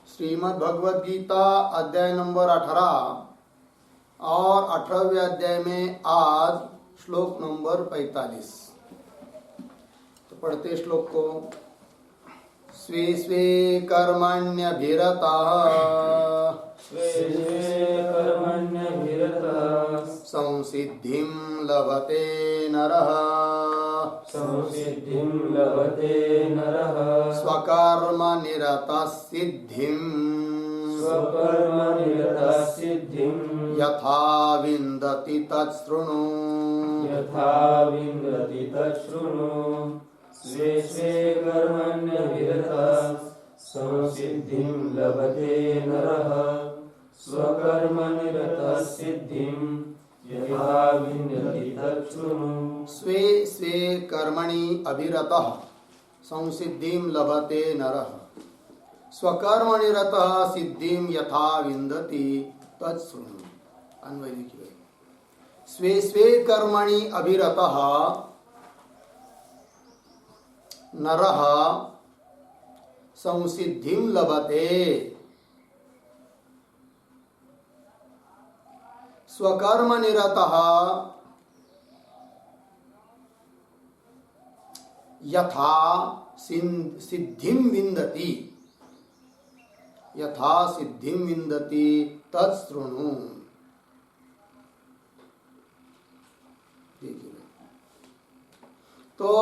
श्रीमद् भगवद गीता अध्याय नंबर 18 और 18वें अध्याय में आज श्लोक नंबर 45। तो पढ़ते श्लोक को। स्वे स्वे कर्मण्यभिरताः संसिद्धिं लभते नरः स्वकर्मनिरतः सिद्धिं यथा विन्दति तच्छृणु। स्वे स्वे कर्मण्यभिरतः संसिद्धिं लभते नरः स्वकर्मनिरतः सिद्धिं यथा विन्दति तच्छृणु। स्वे स्वे कर्मणि अभिरतः संसिद्धिं लभते नरः स्वकर्मनिरतः सिद्धिं यथा विन्दति तच्छृणु। अन्वय लिखिए। स्वे स्वे कर्मणि अभिरतः नरः संसिद्धिं लभते स्वकर्मनिरतः यथा सिद्धिं विन्दति तच्छृणु। तो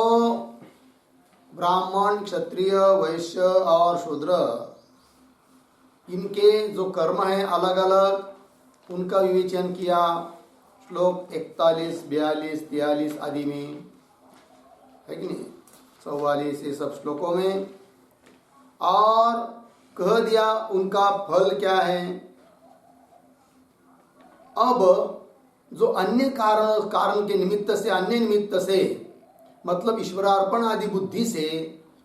ब्राह्मण, क्षत्रिय, वैश्य और शूद्र, इनके जो कर्म है अलग अलग, उनका विवेचन किया श्लोक 41, 42, 43 आदि में, है कि नहीं, 44 ये सब श्लोकों में, और कह दिया उनका फल क्या है। अब जो अन्य कारण के निमित्त से, अन्य निमित्त से, मतलब ईश्वरार्पण आदि बुद्धि से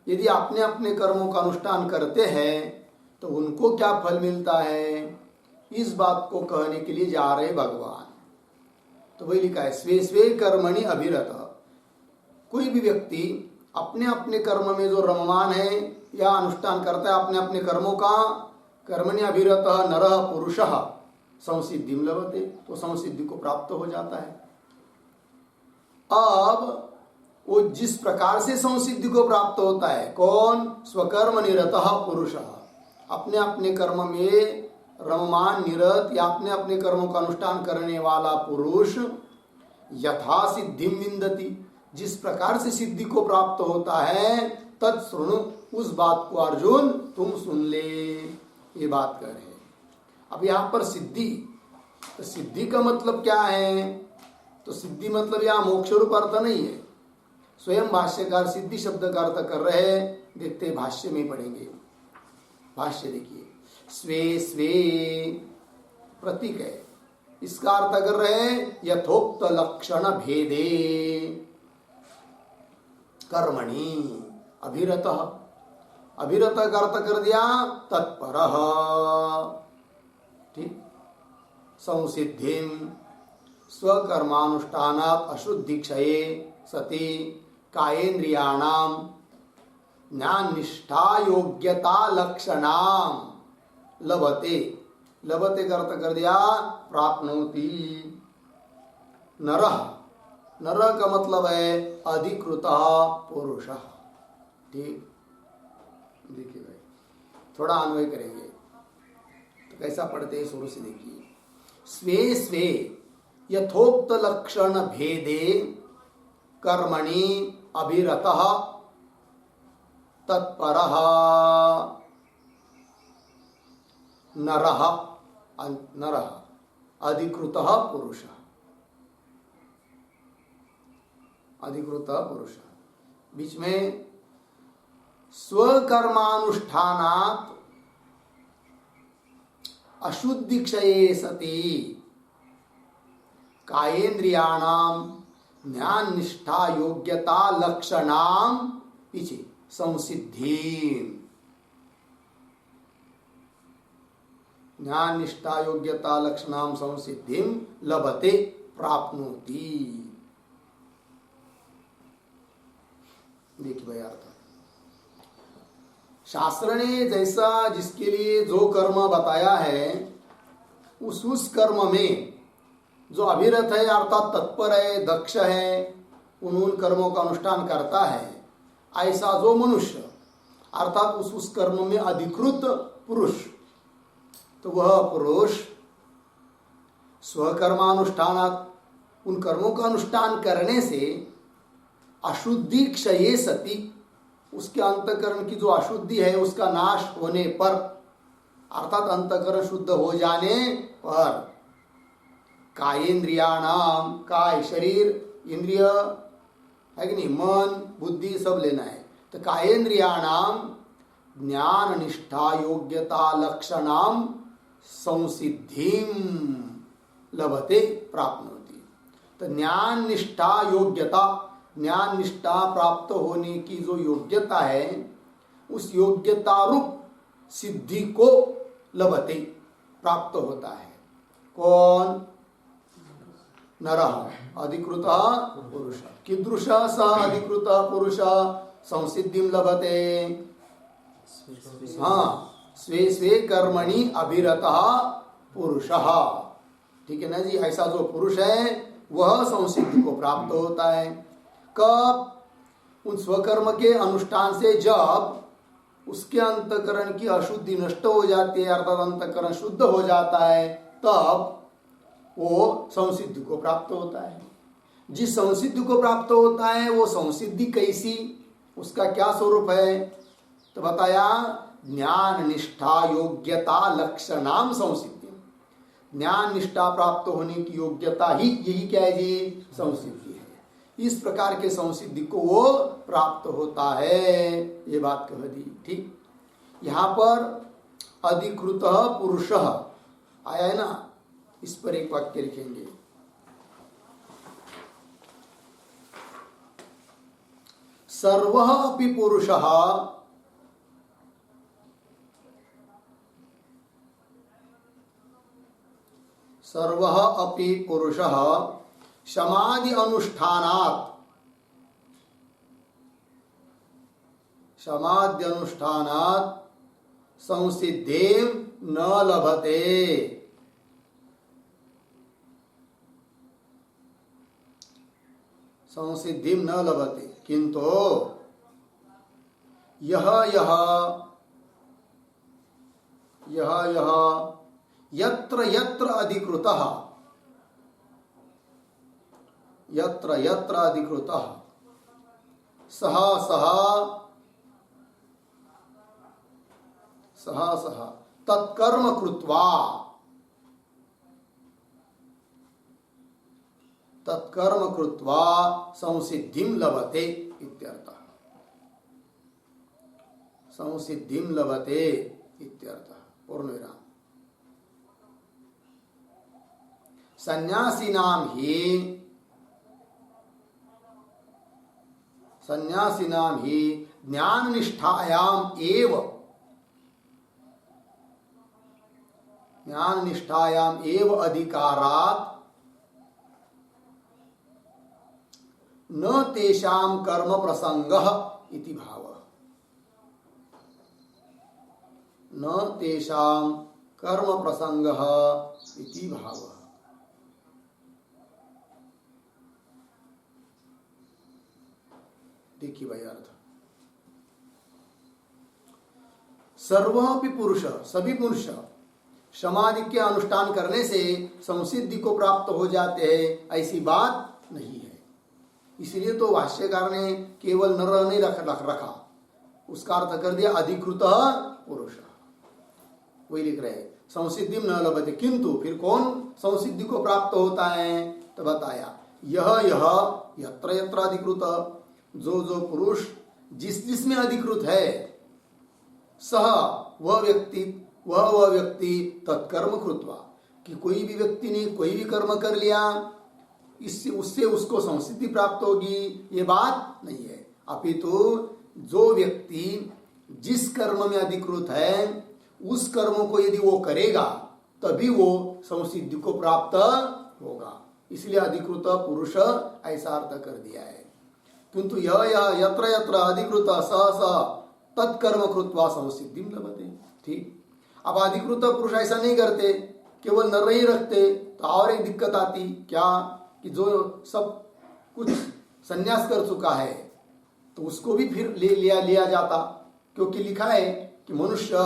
यदि अपने अपने कर्मों का अनुष्ठान करते हैं तो उनको क्या फल मिलता है, इस बात को कहने के लिए जा रहे भगवान। तो वही लिखा है, स्वे स्वे कर्मणि अभिरत। कोई भी व्यक्ति अपने अपने कर्म में जो रममान है या अनुष्ठान करता है अपने अपने कर्मों का, कर्मणि अभिरत नरः पुरुषः संसिद्धिं लभते, तो संसिद्धि को प्राप्त हो जाता है। अब वो जिस प्रकार से संसिद्धि को प्राप्त होता है, कौन, स्वकर्म निरतः पुरुषः, अपने अपने कर्म में रममान निरत या अपने अपने कर्मों का अनुष्ठान करने वाला पुरुष, यथा सिद्धिं विन्दति, जिस प्रकार से सिद्धि को प्राप्त होता है, तत्शृणु, उस बात को अर्जुन तुम सुन ले, ये बात कह रहे हैं। अब यहाँ पर सिद्धि, तो सिद्धि का मतलब क्या है, तो सिद्धि मतलब यहाँ मोक्ष रूप अर्थ नहीं है। स्वयं भाष्यकार सिद्धि शब्द का अर्थ कर रहे हैं, देखते भाष्य में पढ़ेंगे। भाष्य देखिए, स्वे स्वे प्रतीक है, इसका अर्थ कर रहे हैं यथोक्त लक्षण भेदे कर्मणि अभिरतः। अभिरतः का अर्थ कर दिया तत्परः, ठीक। संसिद्धिं स्वकर्मानुष्ठानात् अशुद्धिक्षये सति कायेन्द्रियाणां ज्ञाननिष्ठा योग्यता लक्षणां लभते। लभते का अर्थ कर दिया प्राप्नोति। नरः, नरः का मतलब है अधिकृतः पुरुषः, ठीक। देखिए भाई, थोड़ा अन्वय करेंगे तो कैसा पढ़ते हैं, शुरू से देखिए। स्वे स्वे यथोक्त लक्षण भेदे कर्मणि अभिरतः तत्परः नरः अधिकृतः पुरुषः। अधिकृतः पुरुषः, बीच में स्वकर्मानुष्ठानात् अशुद्धिक्षये सति कायेन्द्रियाणां ज्ञान निष्ठा योग्यता लक्षणां पीछे संसिद्धिं। ज्ञान निष्ठा योग्यता लक्षणां संसिद्धिं लभते प्राप्नोति। देखिए भाई अर्थ, शास्त्र ने जैसा जिसके लिए जो कर्म बताया है उस कर्म में जो अभिरत है अर्थात तत्पर है, दक्ष है, उन कर्मों का अनुष्ठान करता है, ऐसा जो मनुष्य अर्थात उस कर्म में अधिकृत पुरुष, तो वह पुरुष स्वकर्मानुष्ठानात् उन कर्मों का अनुष्ठान करने से अशुद्धि क्षये सति, उसके अंतःकरण की जो अशुद्धि है उसका नाश होने पर अर्थात अंतःकरण शुद्ध हो जाने पर कायेंद्रियाणाम, काय शरीर, इंद्रिय है कि नहीं, मन बुद्धि सब लेना है, तो कायेंद्रियाणाम ज्ञान निष्ठा योग्यता लक्षणाम संसिद्धिम लभते प्राप्नोति। तो ज्ञान निष्ठा योग्यता, ज्ञान निष्ठा प्राप्त होने की जो योग्यता है उस योग्यता रूप सिद्धि को लभते प्राप्त होता है। कौन? नरः अधिकृत पुरुष। कीदृश स अधिकृत पुरुष संसिद्धिं लभते? हाँ, स्वे स्वे कर्मणि अभिरतः पुरुषः। ठीक है ना जी, ऐसा जो पुरुष है वह संसिद्धि को प्राप्त होता है। कब? उन स्वकर्म के अनुष्ठान से जब उसके अंतःकरण की अशुद्धि नष्ट हो जाती है अर्थात अंतःकरण शुद्ध हो जाता है, तब वो संसिद्धि को प्राप्त होता है। जिस संसिद्धि को प्राप्त होता है वो संसिद्धि कैसी, उसका क्या स्वरूप है? तो बताया ज्ञान निष्ठा योग्यता लक्षणाम संसिद्धि। ज्ञान निष्ठा प्राप्त होने की योग्यता ही यही क्या है जी? संसिद्धि है। इस प्रकार के संसिद्धि को वो प्राप्त होता है, ये बात कह दी। ठीक, यहाँ पर अधिकृत पुरुष आया है ना, इस पर एक वाक्य लिखेंगे। सर्वः अपि पुरुषः सर्वः अपि पुरुषः समाधि अनुष्ठानात् संसिद्धिं न लभते। संसिद्धिं न लभते किंतु यह यत्र यत्र अधिकृतः सह तत्कर्म कृत्वा संसिद्धिं लभते इत्यर्थः। संसिद्धिं लभते इत्यर्थः। पूर्णविराम। सन्यासिनां हि ज्ञान निष्ठायाम एव अधिकारात् न तेषां कर्म प्रसंगः इति भावः। न तेषां कर्म प्रसंगः इति भावः। देखिए भाई अर्थ, सर्वोपि पुरुष, सभी पुरुष समाधि के अनुष्ठान करने से संसिद्धि को प्राप्त हो जाते हैं, ऐसी बात नहीं है। इसलिए तो भाष्यकार ने केवल नर नहीं रखा, उसका अर्थ कर दिया अधिकृत पुरुष। वही लिख रहे हैं संसिद्धि न लभते, किंतु फिर कौन संसिद्धि को प्राप्त होता है? तो बताया यह यत्र यत्र अधिकृत, जो पुरुष जिसमें अधिकृत है, सह वह व्यक्ति तत्कर्म कृत्वा, कि कोई भी व्यक्ति ने कोई भी कर्म कर लिया इससे उससे उसको संसिद्धि प्राप्त होगी, ये बात नहीं है। अपितु जो व्यक्ति जिस कर्म में अधिकृत है उस कर्म को यदि वो करेगा तभी वो संसिद्धि को प्राप्त होगा। इसलिए अधिकृत पुरुष ऐसा अर्थ कर दिया है। किंतु यह यत्र यत्र अधिकृत स तत्कर्म कृत्वा संसिद्धिम लभते। ठीक। अब अधिकृत पुरुष ऐसा नहीं करते, केवल नर ही रखते तो और एक दिक्कत आती क्या कि जो सब कुछ संन्यास कर चुका है तो उसको भी फिर लिया जाता, क्योंकि लिखा है कि मनुष्य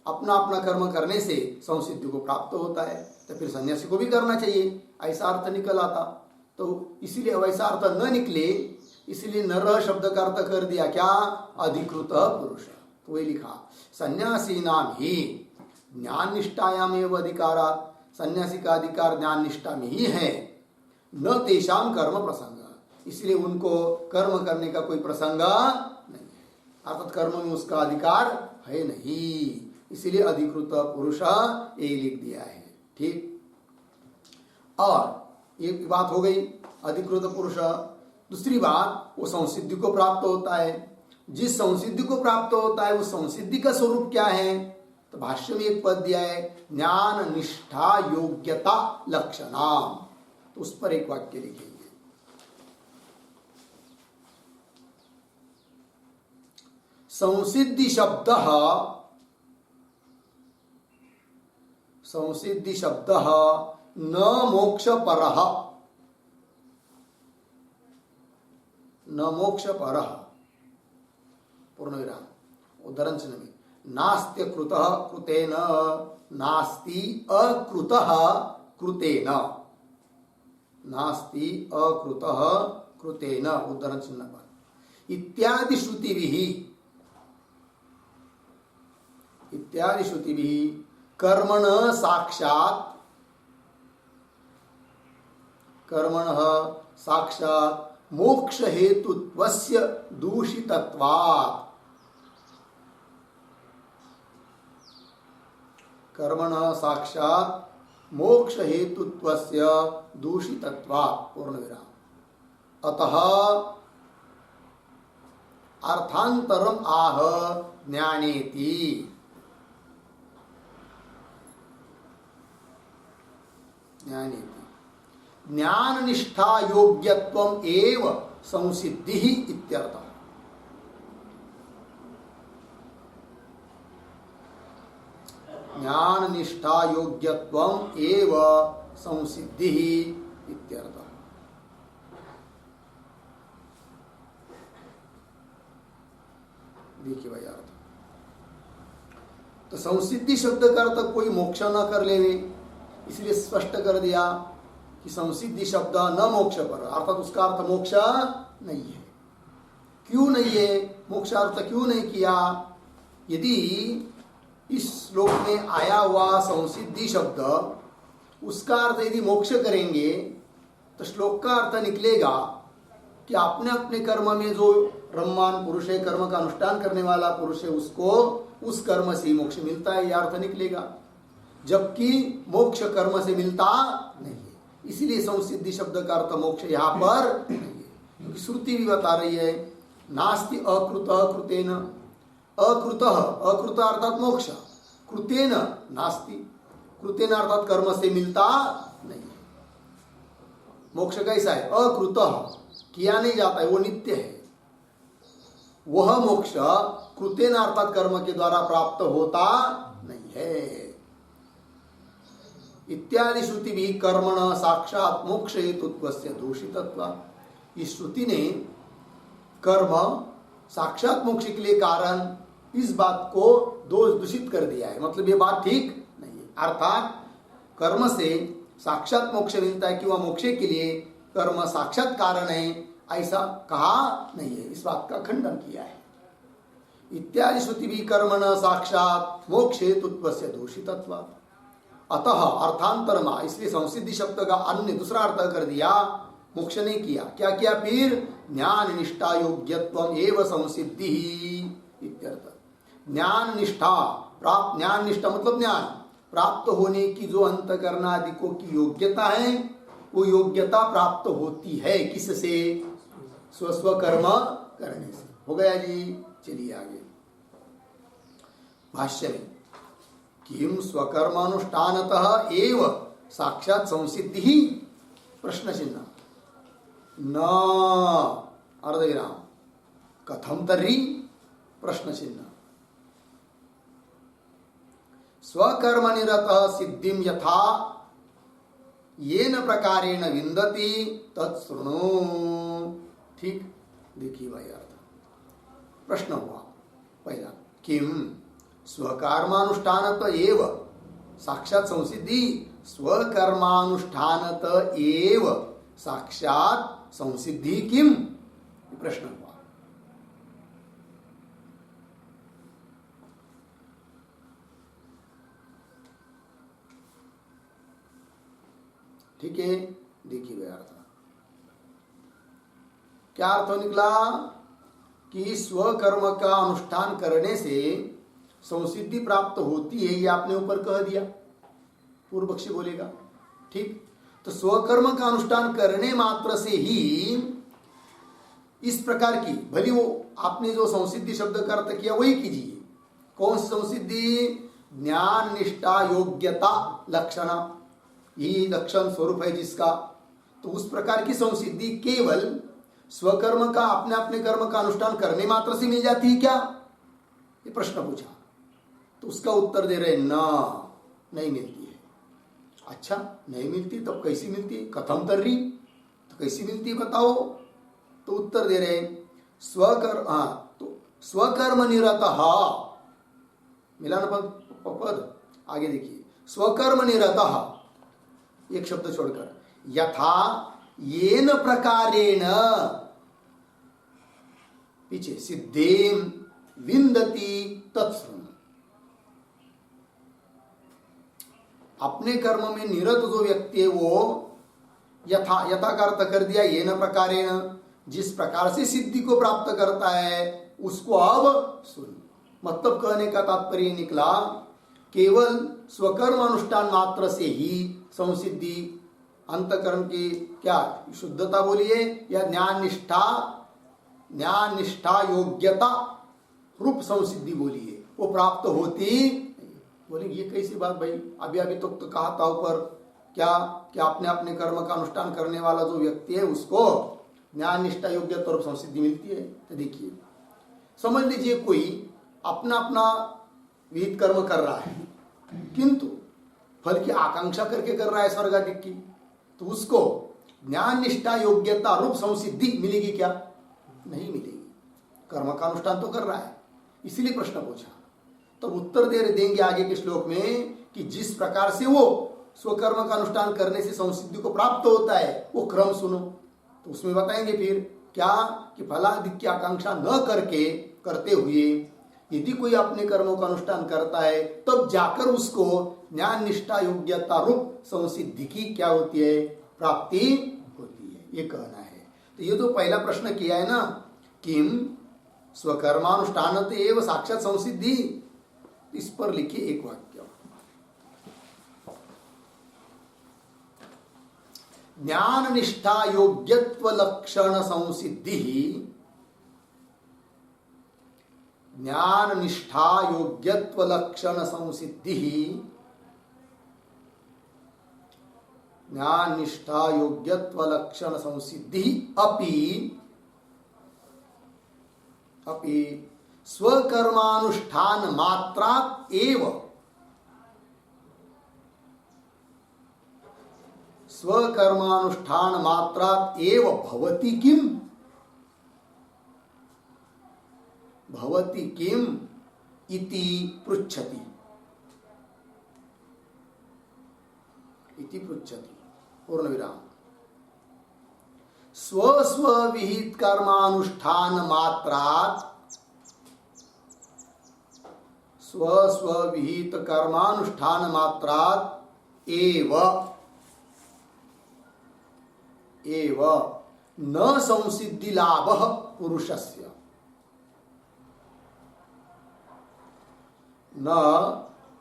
अपना अपना कर्म करने से संसिद्धि को प्राप्त होता है, तो फिर सन्यासी को भी करना चाहिए, ऐसा अर्थ निकल आता। तो इसीलिए वैसा अर्थ न निकले, इसलिए नर शब्द का अर्थ कर दिया क्या, अधिकृत पुरुष। तो वही लिखा सन्यासी नाम ही ज्ञान निष्ठायाम एवं अधिकारात्, सन्यासी का अधिकार ज्ञान निष्ठा में ही है, न तेषाम कर्म प्रसंग, इसलिए उनको कर्म करने का कोई प्रसंग नहीं है, अर्थात कर्म में उसका अधिकार है नहीं, इसलिए अधिकृत पुरुष ये लिख दिया है। ठीक। और एक बात हो गई अधिकृत पुरुष। दूसरी बात, वो संसिद्धि को प्राप्त होता है। जिस संसिद्धि को प्राप्त होता है उस संसिद्धि का स्वरूप क्या है, तो भाष्य में एक पद दिया है ज्ञान निष्ठा योग्यता लक्षणाम, तो उस पर एक वाक्य लिखेंगे। संसिद्धि शब्द न मोक्ष परः, न मोक्ष परः, पूर्ण विराम, उदाहरण चिन्ह में नास्त्य कृतः कृतेन, नास्ति अकृतः कृतेन, नास्ति अकृतः कृतेन, उदाहरण चिन्ह पर इत्यादि श्रुतिभिः कर्मण साक्षात् मोक्ष हेतुत्वस्य दूषितत्वात्, कर्मणः साक्षात् मोक्ष हेतुत्वस्य दूषितत्वात्, पूर्ण विराम। अतः अर्थांतरम आह ज्ञानेति, ज्ञान निष्ठा योग्यत्वम एव संसिद्धि इत्यर्थः। ज्ञान निष्ठा योग्यत्वम एव संसिद्धि इत्यर्थः। देखिए भाई अर्थ, तो संसिद्धि शब्द का अर्थ कोई मोक्ष न कर लेवे, इसलिए स्पष्ट कर दिया कि संसिद्धि शब्द न मोक्ष पर, अर्थात उसका अर्थ मोक्ष नहीं है। क्यों नहीं है, मोक्ष अर्थ क्यों नहीं किया? यदि इस श्लोक में आया हुआ संसिद्धि शब्द उसका अर्थ यदि मोक्ष करेंगे तो श्लोक का अर्थ निकलेगा कि अपने अपने कर्म में जो रममान पुरुष है, कर्म का अनुष्ठान करने वाला पुरुष है, उसको उस कर्म से मोक्ष मिलता है, यह अर्थ निकलेगा, जबकि मोक्ष कर्म से मिलता नहीं है। इसीलिए संसिद्धि शब्द का अर्थ मोक्ष यहाँ पर नहीं है, क्योंकि श्रुति भी बता रही है नास्ति अकृत कृतेन, अकृत अकृत अर्थात मोक्ष, कृतेन नास्ति, कृतेन अर्थात कर्म से मिलता नहीं है। मोक्ष कैसा है? अकृत, किया नहीं जाता है, वो नित्य है। वह मोक्ष कृतेन अर्थात कर्म के द्वारा प्राप्त होता नहीं है। इत्यादि श्रुति भी कर्मण साक्षात मोक्ष हेतुत्वस्य दूषितत्वात्, इस श्रुति ने कर्म साक्षात मोक्ष के लिए कारण इस बात को दोष दूषित कर दिया है, मतलब ये बात ठीक नहीं है। अर्थात कर्म से साक्षात मोक्ष मिलता है कि वह मोक्ष के लिए कर्म साक्षात कारण है, ऐसा कहा नहीं है, इस बात का खंडन किया है। इत्यादि श्रुति भी कर्मण साक्षात मोक्ष हेतुत्वस्य दूषितत्वात्, अतः अर्थांतरमा, इसलिए संसिद्धि शब्द का अन्य दूसरा अर्थ कर दिया, मोक्ष नहीं किया, क्या किया फिर? ज्ञान निष्ठा योग्यत्वम एव संसिद्धि इत्यर्थ। ज्ञान निष्ठा प्राप्त, ज्ञान निष्ठा मतलब ज्ञान प्राप्त होने की जो अंतकरण आदिकों की योग्यता है, वो योग्यता प्राप्त होती है किससे? स्वस्व कर्म करने से। हो गया जी, चलिए आगे भाष्य में, किम स्वकर्मानुष्ठानतः एव साक्षात संसिद्धि ही, प्रश्न चिन्ह, न अर्धविराम, कथम तर्हि, प्रश्न चिन्ह। स्वकर्म निरतः सिद्धिम यथा येन प्रकारेण विन्दति तत्शृणु। ठीक, देखिए भाई अर्थ। प्रश्न हुआ पहला, किम स्वकर्मानुष्ठानत एव साक्षात संसिद्धि, स्वकर्मानुष्ठानत एव साक्षात संसिद्धि किम, प्रश्न हुआ। ठीक है, देखिए भाई अर्थ क्या अर्थ निकला कि स्वकर्म का अनुष्ठान करने से संसिद्धि प्राप्त होती है, ये आपने ऊपर कह दिया, पूर्व पक्षी बोलेगा। ठीक, तो स्वकर्म का अनुष्ठान करने मात्र से ही इस प्रकार की, भली वो आपने जो संसिद्धि शब्द का अर्थ किया वही कीजिए। कौन सी संसिद्धि? ज्ञान निष्ठा योग्यता लक्षण, यही लक्षण स्वरूप है जिसका। तो उस प्रकार की संसिद्धि केवल स्वकर्म का, अपने अपने कर्म का अनुष्ठान करने मात्र से मिल जाती है क्या, ये प्रश्न पूछा। तो उसका उत्तर दे रहे ना, नहीं मिलती है। अच्छा, नहीं मिलती तब कैसी मिलती है? कथम तर्री, तो कैसी मिलती है बताओ? तो उत्तर दे रहे तो स्वकर्म निरतः, मिला ना पद, आगे देखिए, स्वकर्म निरतः एक शब्द छोड़कर, यथा येन प्रकारेण, पीछे सिद्धिम विन्दति तत्सृणु। अपने कर्म में निरत जो व्यक्ति है वो यथा, यथा का अर्थ कर दिया येन प्रकारेण, जिस प्रकार से सिद्धि को प्राप्त करता है उसको अब सुन। मतलब कहने का तात्पर्य निकला केवल स्वकर्म अनुष्ठान मात्र से ही संसिद्धि, अंतकरण की क्या शुद्धता बोलिए या ज्ञान निष्ठा योग्यता रूप संसिद्धि बोलिए, वो प्राप्त होती। बोले ये कैसी बात भाई, अभी अभी तो कहा था ऊपर क्या कि अपने अपने कर्म का अनुष्ठान करने वाला जो व्यक्ति है उसको ज्ञान निष्ठा योग्यता रूप संसिद्धि मिलती है। तो देखिए, समझ लीजिए कोई अपना अपना विहित कर्म कर रहा है किंतु फल की आकांक्षा करके कर रहा है स्वर्ग आदि की, तो उसको ज्ञान निष्ठा योग्यता रूप संसिद्धि मिलेगी क्या? नहीं मिलेगी। कर्म का अनुष्ठान तो कर रहा है, इसीलिए प्रश्न पूछा। तो उत्तर देंगे आगे के श्लोक में कि जिस प्रकार से वो स्वकर्म का अनुष्ठान करने से संसिद्धि को प्राप्त होता है वो क्रम सुनो। तो उसमें बताएंगे फिर क्या कि फलादि की आकांक्षा न करते हुए यदि कोई अपने कर्मों का अनुष्ठान करता है तब जाकर उसको ज्ञान निष्ठा योग्यता रूप संसिद्धि की क्या होती है? प्राप्ति होती है, ये कहना है। तो ये तो पहला प्रश्न किया है ना, किम स्वकर्मानुष्ठानत एव साक्षात संसिद्धि, इस पर लिखिए एक वाक्य, ज्ञान निष्ठा योग्यत्व लक्षण संसिद्धि, ज्ञान निष्ठा योग्यत्व लक्षण संसिद्धि, ज्ञान निष्ठा योग्यत्व लक्षण संसिद्धि अपि स्वकर्मानुष्ठान मात्रात एव, स्वकर्मानुष्ठान मात्रात एव भवति किम, भवति किम इति पृच्छति, इति पृच्छति, पूर्ण विराम। स्व विहित कर्मानुष्ठान मात्रात, स्व विहित कर्मानुष्ठान मात्रात एव न संसिद्धि लाभ पुरुषस्य, न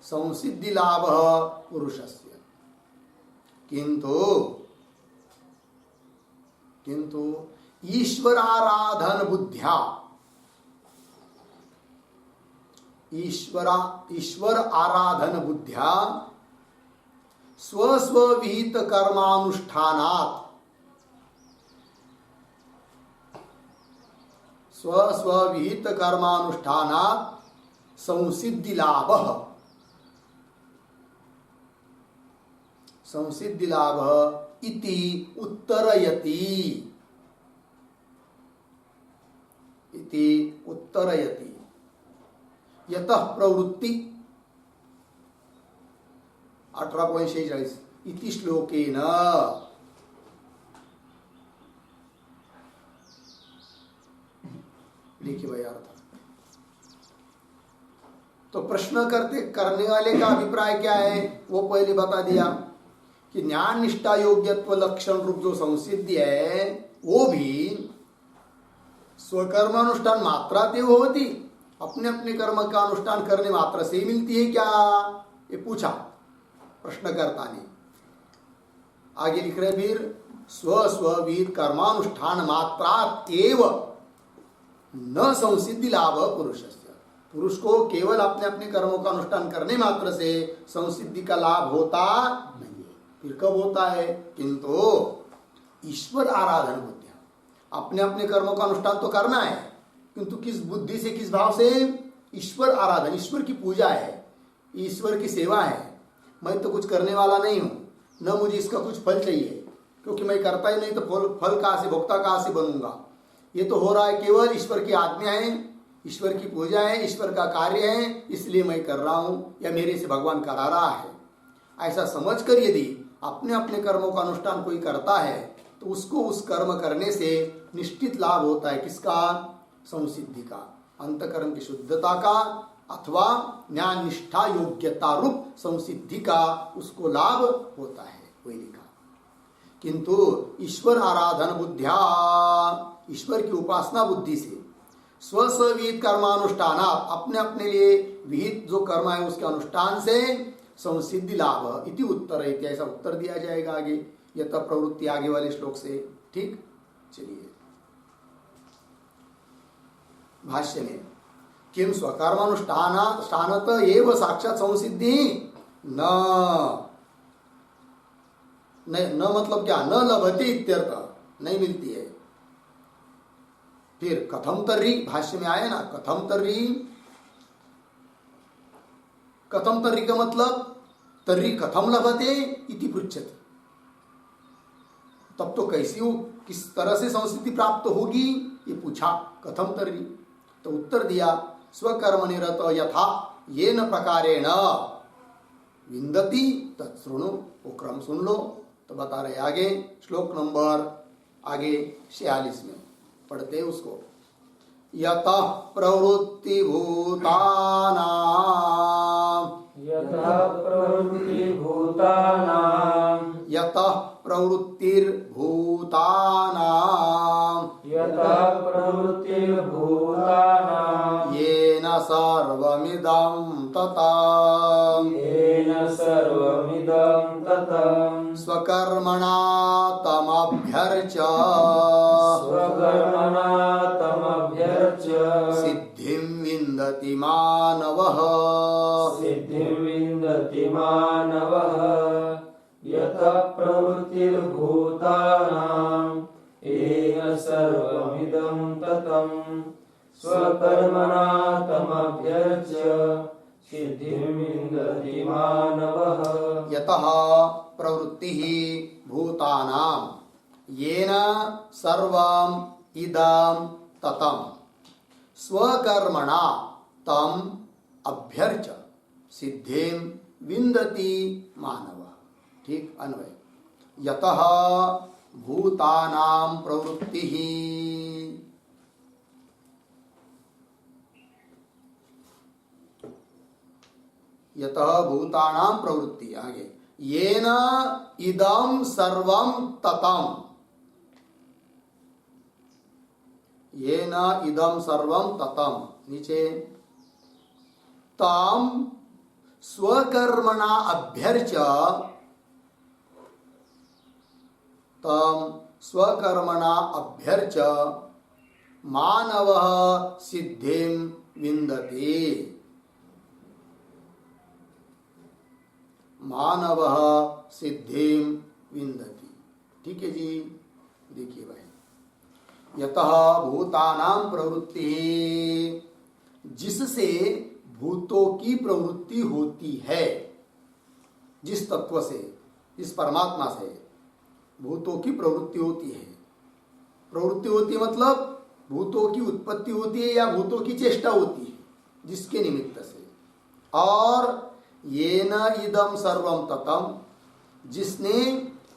संसिद्धि लाभ पुरुषस्य, किंतु ईश्वराराधन बुद्ध्या, ईश्वर आराधन बुद्ध्या स्व विहित कर्मानुष्ठानात्, स्व विहित कर्मानुष्ठानात् संसिद्धि लाभ, संसिद्धि लाभ इति उत्तरयति, इति उत्तरयति। यतः प्रवृत्ति 18.46 इति श्लोकेन, लिखिए भाई अर्थ। तो प्रश्न करने वाले का अभिप्राय क्या है वो पहले बता दिया कि ज्ञान निष्ठा योग्यत्व लक्षण रूप जो संसिद्धि है वो भी स्वकर्मानुष्ठान मात्रा ते होती, अपने अपने कर्म का अनुष्ठान करने मात्र से ही मिलती है क्या, ये पूछा प्रश्नकर्ता ने। आगे लिख रहे फिर स्वस्वविद कर्मानुष्ठान मात्रा एव न संसिद्धि लाभ पुरुषस्य, पुरुष को केवल अपने अपने कर्मों का अनुष्ठान करने मात्र से संसिद्धि का लाभ होता नहीं है। फिर कब होता है, किंतु ईश्वर आराधन बुद्धिया, अपने अपने कर्मों का अनुष्ठान तो करना है किंतु किस बुद्धि से, किस भाव से, ईश्वर आराधन, ईश्वर की पूजा है, ईश्वर की सेवा है। मैं तो कुछ करने वाला नहीं हूं, न मुझे इसका कुछ फल चाहिए क्योंकि मैं करता ही नहीं तो फल कहां से, भोक्ता कहां से बनूंगा। ये तो हो रहा है केवल ईश्वर की आज्ञा है, ईश्वर की पूजा है, ईश्वर का कार्य है, इसलिए मैं कर रहा हूं या मेरे से भगवान करा रहा है। ऐसा समझकर यदि अपने अपने कर्मों का अनुष्ठान कोई करता है तो उसको उस कर्म करने से निश्चित लाभ होता है। किसका, संसिद्धि का, अंतकरण की शुद्धता का अथवा ज्ञान निष्ठा योग्यता रूप संसिद्धि का उसको लाभ होता है, वही लिखा। किंतु ईश्वर आराधन बुद्धिया, ईश्वर की उपासना बुद्धि से स्वस्वविहित कर्मानुष्ठान, अपने अपने लिए विहित जो कर्म है उसके अनुष्ठान से संसिद्धि लाभ इति उत्तर, ऐसा उत्तर दिया जाएगा आगे यत प्रवृत्ति, आगे वाले श्लोक से। ठीक, चलिए भाष्य में किम स्वकर्मानुष्ठानत एव साक्षात संसिद्धि न, न मतलब क्या, न लभते इत्यर्थ, नहीं मिलती है। फिर कथम तर्री, भाष्य में आया ना कथम तर्री, कथम तर्री का मतलब तर्री कथम लभते इति पृच्छति, तब तो कैसी हो, किस तरह से संसिद्धि प्राप्त होगी ये पूछा, कथम तर्री। तो उत्तर दिया स्वकर्म निरत यथा येन प्रकारेण विन्दति तत्शृणु, वो क्रम सुन लो। तो बता रहे आगे श्लोक नंबर आगे 46 में पढ़ते हैं उसको। यतः प्रवृत्ति भूतानां, यतः प्रवृत्ति भूतानां, यतः प्रवृत्तिर्भूतानां, यतः प्रवृत्तिर्भूतानां, येन सर्वमिदं ततः, येन सर्वमिदं ततः, स्वकर्मणा तमभ्यर्च्य, स्वकर्मणा तमभ्यर्च्य, सिद्धिं विन्दति मानवः, सिद्धिं विन्दति मानवः। यतः प्रवृत्तिर्भूतानां येन सर्वमिदं ततं, स्वकर्मणा तमभ्यर्च्य, सिद्धिं विन्दति मानवः। यतः प्रवृत्तिः भूतानां येन सर्वं इदं ततं, स्वकर्मणा तम अभ्यर्च्य, सिद्धिं विन्दति मानवः। ठीक, अन्वय। यतः भूतानां प्रवृत्तिः, यतः भूतानां प्रवृत्ति, आगे येन इदं सर्वं ततं, येन इदं सर्वं ततं, नीचे तम स्वकर्मणा अभ्यर्च्य, तम स्वकर्मणा अभ्यर्च्य मानवः सिद्धिं विन्दति, मानवः सिद्धिं विन्दति। ठीक है जी, देखिए भाई, यतः भूतानां प्रवृत्ति, जिससे भूतों की प्रवृत्ति होती है, जिस तत्व से इस परमात्मा से भूतों की प्रवृत्ति होती है। प्रवृत्ति होती है मतलब भूतों की उत्पत्ति होती है या भूतों की चेष्टा होती है जिसके निमित्त से। और येन इदम सर्वम ततम, जिसने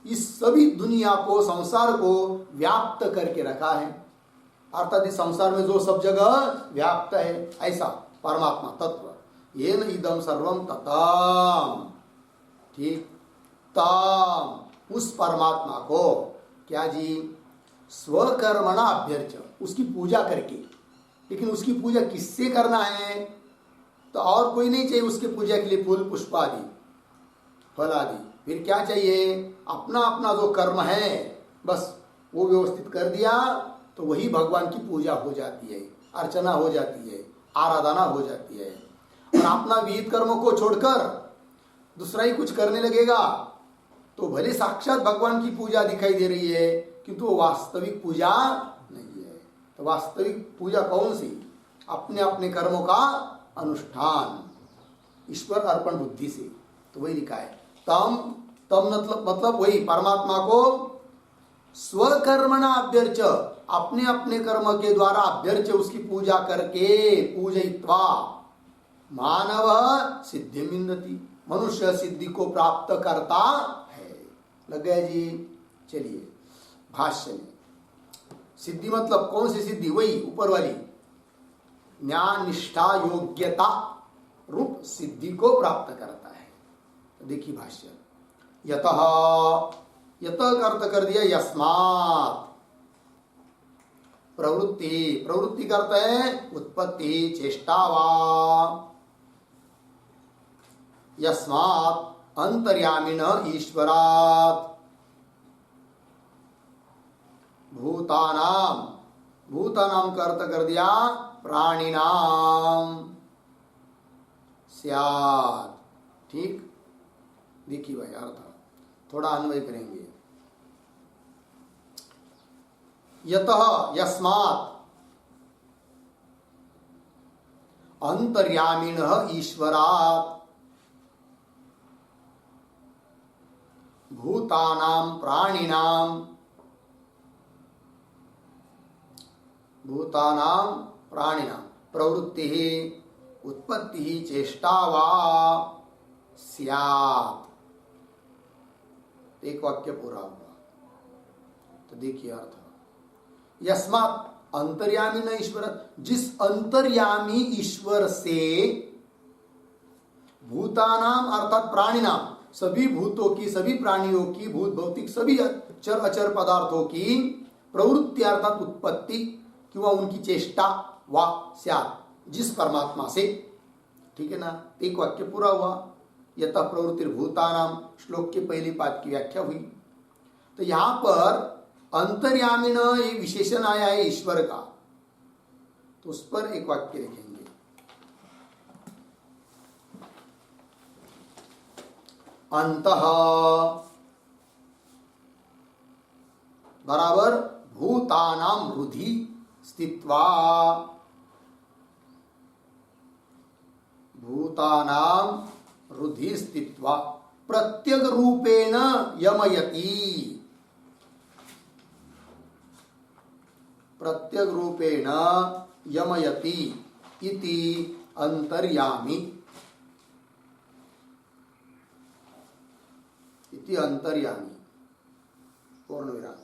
इस सभी दुनिया को, संसार को व्याप्त करके रखा है, अर्थात इस संसार में जो सब जगह व्याप्त है ऐसा परमात्मा तत्व। येन इदम सर्वम ततम, ठीक, तम उस परमात्मा को क्या जी, स्वकर्मणा अभ्यर्च, उसकी पूजा करके। लेकिन उसकी पूजा किससे करना है? तो और कोई नहीं चाहिए उसकी पूजा के लिए फूल पुष्प आदि, फल आदि। फिर क्या चाहिए? अपना अपना जो कर्म है बस वो व्यवस्थित कर दिया तो वही भगवान की पूजा हो जाती है, अर्चना हो जाती है, आराधना हो जाती है। और अपना विहित कर्मों को छोड़कर दूसरा ही कुछ करने लगेगा तो भले साक्षात भगवान की पूजा दिखाई दे रही है किंतु वो वास्तविक पूजा नहीं है। तो वास्तविक पूजा कौन सी? अपने अपने कर्मों का अनुष्ठान, ईश्वर अर्पण बुद्धि से। तो वही लिखा है तम, तम मतलब वही परमात्मा को स्वकर्मणा अभ्यर्च, अपने अपने कर्म के द्वारा अभ्यर्च, उसकी पूजा करके, पूजयित्वा मानव सिद्धि मिंदति, मनुष्य सिद्धि को प्राप्त करता है। लग गया जी? चलिए भाष्य में सिद्धि मतलब कौन सी सिद्धि? वही ऊपर वाली ज्ञान निष्ठा योग्यता रूप सिद्धि को प्राप्त करता है। तो देखिए भाष्य, यतः, यतः का अर्थ कर दिया यस्मात्, प्रवृत्ति, प्रवृत्ति करते हैं उत्पत्ति, चेष्टा वा, यस्मात् अंतर्यामिन ईश्वरात्, भूतानाम, भूतानाम का अर्थ कर दिया प्राणिनाम स्यात्। ठीक, देखिए भाई अर्थ थोड़ा अन्वय करेंगे। यतः यस्मात् अंतर्यामिनः ईश्वरात् भूतानां प्राणिनां, भूतानां प्राणिनां प्रवृत्तिः उत्पत्तिः चेष्टा वा स्यात्। एक वाक्य पूरा हुआ। तो देखिए अर्थ, यस्मात् अंतर्यामी न ईश्वर, जिस अंतर्यामी ईश्वर से भूतानाम अर्थात प्राणिनाम, सभी भूतों की, सभी प्राणियों की, भूत भौतिक सभी चर अचर पदार्थों की प्रवृत्ति अर्थात उत्पत्ति किंवा उनकी चेष्टा वा स्यात्, जिस परमात्मा से। ठीक है ना? एक वाक्य पूरा हुआ। यतः प्रवृत्तिर्भूतानाम, श्लोक के पहली पाद की व्याख्या हुई। तो यहां पर अंतर्यामिन ये विशेषण आया है ईश्वर का, तो उस पर एक वाक्य लिखेंगे। अंतः बराबर भूतानाम हृदि स्थित्वा, भूतानाम हृदि स्थित्वा प्रत्यग रूपेण यमयति, प्रत्यग रूपेण यमयति इति अंतर्यामी, इति अंतर्यामी पूर्ण विराम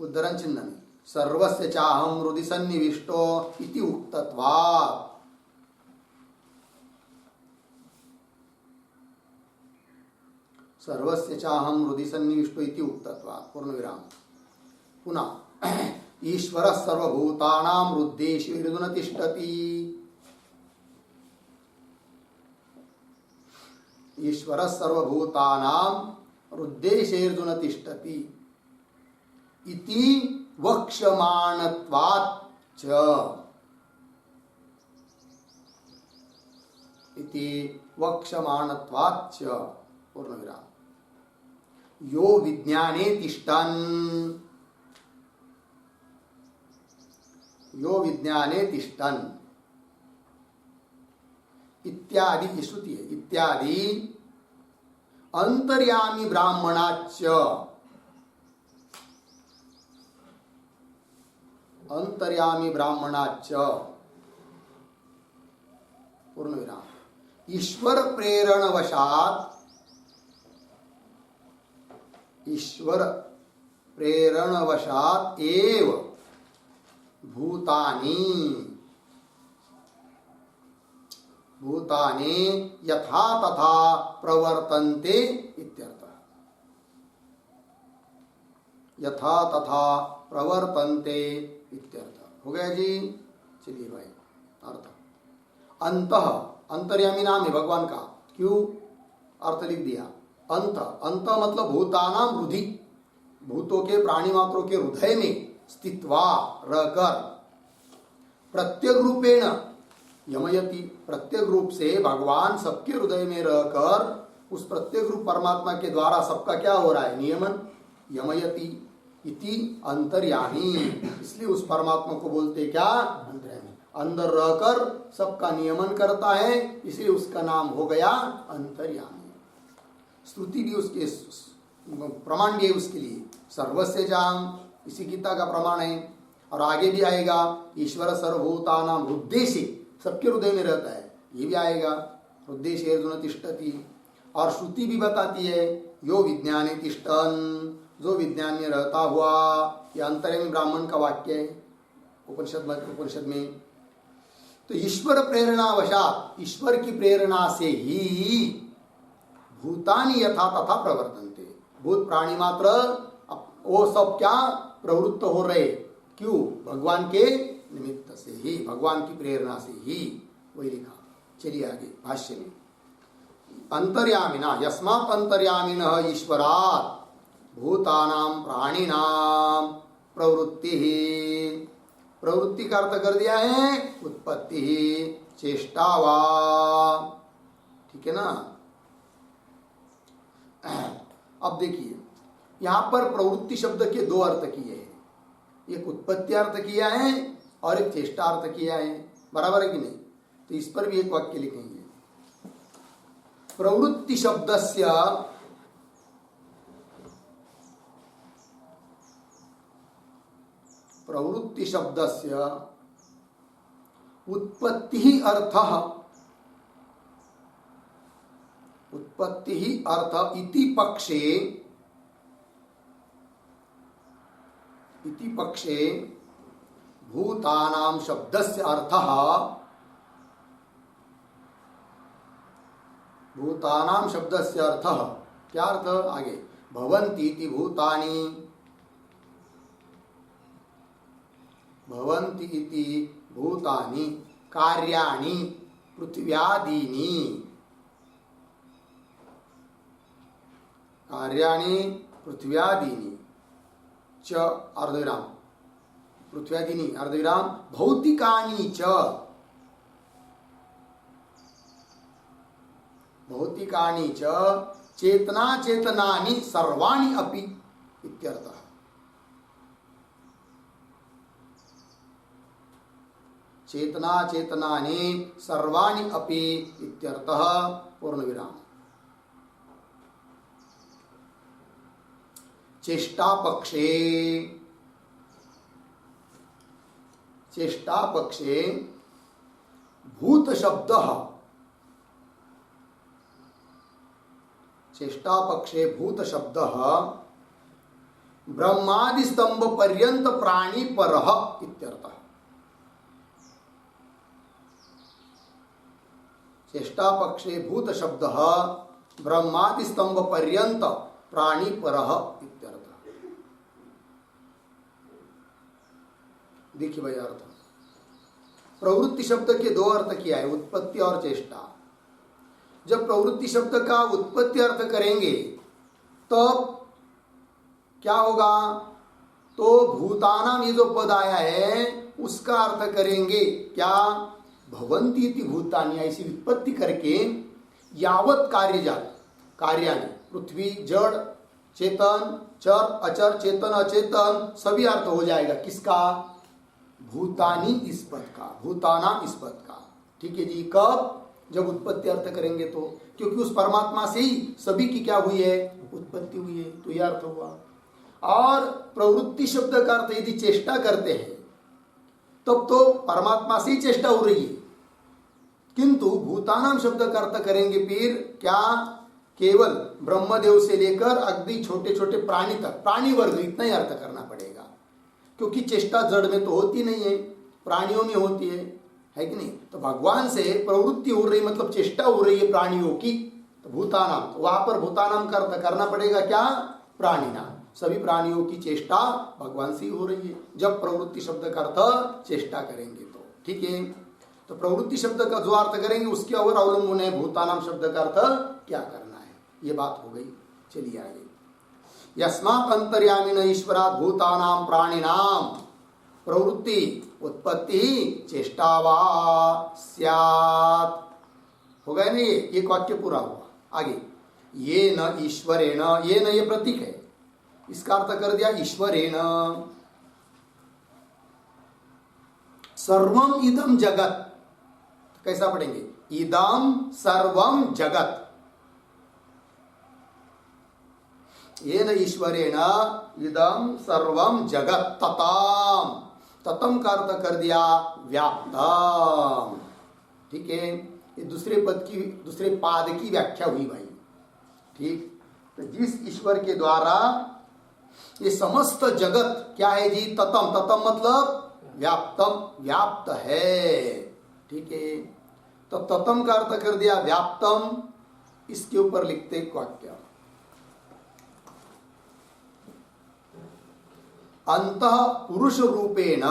उद्धरण चिन्ह में सर्वस्य चाहं हृदि सन्निविष्टो इति उक्तत्वात्, सर्वस्य चाहं हृदि सन्निविष्टो इति उक्तत्वात् पूर्ण विराम। पुनः ईश्वरः सर्वभूतानां हृद्देषु हृदि तिष्ठति, ईश्वरः सर्वभूतानां हृद्देशेर्जुन तिष्ठति इति वक्ष्यमाणत्वाच्च, इति वक्ष्यमाणत्वाच्च पूर्ण विराम। यो विज्ञाने तिष्ठन्, यो विज्ञाने तिष्ठन् इत्यादि, श्रुति है इत्यादि अंतर्यामी ब्राह्मणाच्च, अंतर्यामी ब्राह्मणाच्च पूर्ण विराम, ईश्वर प्रेरण वशात, ईश्वर प्रेरण वशात एव भूतानि, भूतानि यथा तथा प्रवर्तन्ते इत्यर्थः, यथा तथा प्रवर्तन्ते इत्यर्थः। हो गया जी। चलिए भाई अर्थ, अंतः, अंतर्यामी नाम है भगवान का, क्यों अर्थ लिख दिया अंत, अंत मतलब भूतानाम हृदि, भूतों के प्राणी मात्रों के हृदय में स्थित्वा रहकर, प्रत्येक रूपेण यमयति, प्रत्येक रूप से भगवान सबके हृदय में रहकर उस प्रत्येक रूप परमात्मा के द्वारा सबका क्या हो रहा है, नियमन, यमयति इति अंतर्यामी, इसलिए उस परमात्मा को बोलते क्या, अंतर्यामी, अंदर रहकर सबका नियमन करता है, इसलिए उसका नाम हो गया अंतर्यामी। स्तुति भी उसके प्रमाण भी है उसके लिए, सर्वस्य जाम इसी गीता का प्रमाण है। और आगे भी आएगा ईश्वर सर्वभूतानां हृद्देशे, सबके हृदय में रहता है, ये भी आएगा हृद्देशे अर्जुन तिष्ठति। और श्रुति भी बताती है यो विज्ञाने तिष्ठन्, जो विज्ञान में रहता हुआ, यह अंतर्यामी ब्राह्मण का वाक्य है उपनिषद में। तो ईश्वर प्रेरणा वशात, ईश्वर की प्रेरणा से ही भूतानि यथा तथा प्रवर्तन्ते, भूत प्राणी मात्र वो सब क्या प्रवृत्त हो रहे, क्यों, भगवान के निमित्त से ही, भगवान की प्रेरणा से ही, वही लिखा। चलिए आगे भाष्य में, अंतर्यामिना यस्मात् अंतर्यामिनः ईश्वरात् भूतानां प्राणिनां प्रवृत्ति, प्रवृत्ति का अर्थ कर दिया है उत्पत्ति, चेष्टा वा, ठीक है ना। अब देखिए यहां पर प्रवृत्ति शब्द के दो अर्थ किए हैं, एक उत्पत्ति अर्थ किया है और एक चेष्टा अर्थ किया है, बराबर है कि नहीं। तो इस पर भी एक वाक्य लिखेंगे, प्रवृत्ति शब्दस्य प्रवृत्ति शब्दस्य उत्पत्ति ही अर्थः, उत्पत्ति ही अर्थ इति पक्षे, इति पक्षे भूतानां शब्दस्य अर्थः, भूतानां शब्दस्य अर्थः क्या अर्थ, आगे भवन्ति इति भूतानि, भवन्ति इति भूतानि कार्याणि पृथिव्यादीनि, कार्याणि पृथिव्यादीनि च अर्धविराम, पृथ्व्यादीनि अर्धविराम भौतिकानि च, भौतिकानि च चेतना चेतनानि सर्वाणि अपि इत्यर्थः। चेतना चेतनानि सर्वाणि अपि इत्यर्थः पूर्ण विराम। चेष्टा पक्षे, चेष्टा पक्षे भूत शब्द, चेष्टा पक्षे भूत शब्द ब्रह्मादि स्तंभ पर्यंत प्राणी परः इत्यर्थः। चेष्टा पक्षे भूत शब्द ब्रह्मादि स्तंभ पर्यंत प्राणी परः इत्यर्थः। देखिए भाई अर्थ, प्रवृत्ति शब्द के दो अर्थ किया है, उत्पत्ति और चेष्टा। जब प्रवृत्ति शब्द का उत्पत्ति अर्थ करेंगे तब क्या होगा, तो भूतानाम ये जो पद आया है उसका अर्थ करेंगे क्या, भवन्ति इति भूतानि, ऐसी उत्पत्ति करके यावत कार्यजात, कार्यानि पृथ्वी जड़ चेतन चर अचर चेतन अचेतन सभी अर्थ हो जाएगा किसका, भूतानि इस पद का, भूतानाम इस पद का। ठीक है जी, कब, जब उत्पत्ति अर्थ करेंगे तो, क्योंकि उस परमात्मा से ही सभी की क्या हुई है, उत्पत्ति हुई है, तो यह अर्थ हुआ। और प्रवृत्ति शब्द का अर्थ यदि चेष्टा करते हैं तब तो परमात्मा से ही चेष्टा हो रही है, किंतु भूतानाम शब्द का अर्थ करेंगे फिर क्या, केवल ब्रह्मदेव से लेकर अगदी छोटे छोटे प्राणी तक, प्राणी वर्ग इतना ही अर्थ करना पड़ेगा, क्योंकि चेष्टा जड़ में तो होती नहीं है, प्राणियों में होती है कि नहीं। तो भगवान से प्रवृत्ति हो रही मतलब चेष्टा हो रही है प्राणियों की, तो भूतानाम, तो वहां पर भूतानाम का अर्थ करना पड़ेगा क्या, प्राणी नाम। सभी प्राणियों की चेष्टा भगवान से ही हो रही है जब प्रवृत्ति शब्द का अर्थ चेष्टा करेंगे तो, ठीक है। तो प्रवृत्ति शब्द का जो अर्थ करेंगे उसके ऊपर अवलंबन है भूतानाम शब्द का अर्थ क्या करना है, ये बात हो गई। चलिए आगे, यस्मात् अंतर्यामिन ईश्वरात् भूतानाम प्राणिनाम प्रवृत्ति उत्पत्ति चेष्टा वा स्यात्, हो गया ना, ये एक वाक्य पूरा हुआ। आगे, ये न ईश्वरेण, ये न ये प्रतीक है, इसका अर्थ कर दिया ईश्वरेण सर्वम इदम जगत, कैसा पढ़ेंगे, इदम सर्वम जगत, ये न ईश्वरेण इदम सर्वम जगत तताम, ततम का अर्थ कर दिया व्याप्तम, ठीक है। ये दूसरे पद की, दूसरे पाद की व्याख्या हुई भाई, ठीक। तो जिस ईश्वर के द्वारा ये समस्त जगत क्या है जी, ततम, ततम मतलब व्याप्तम, व्याप्त है, ठीक है। तो ततम का अर्थ कर दिया व्याप्तम, इसके ऊपर लिखते एक वाक्य, अंतः पुरुष रूपेण,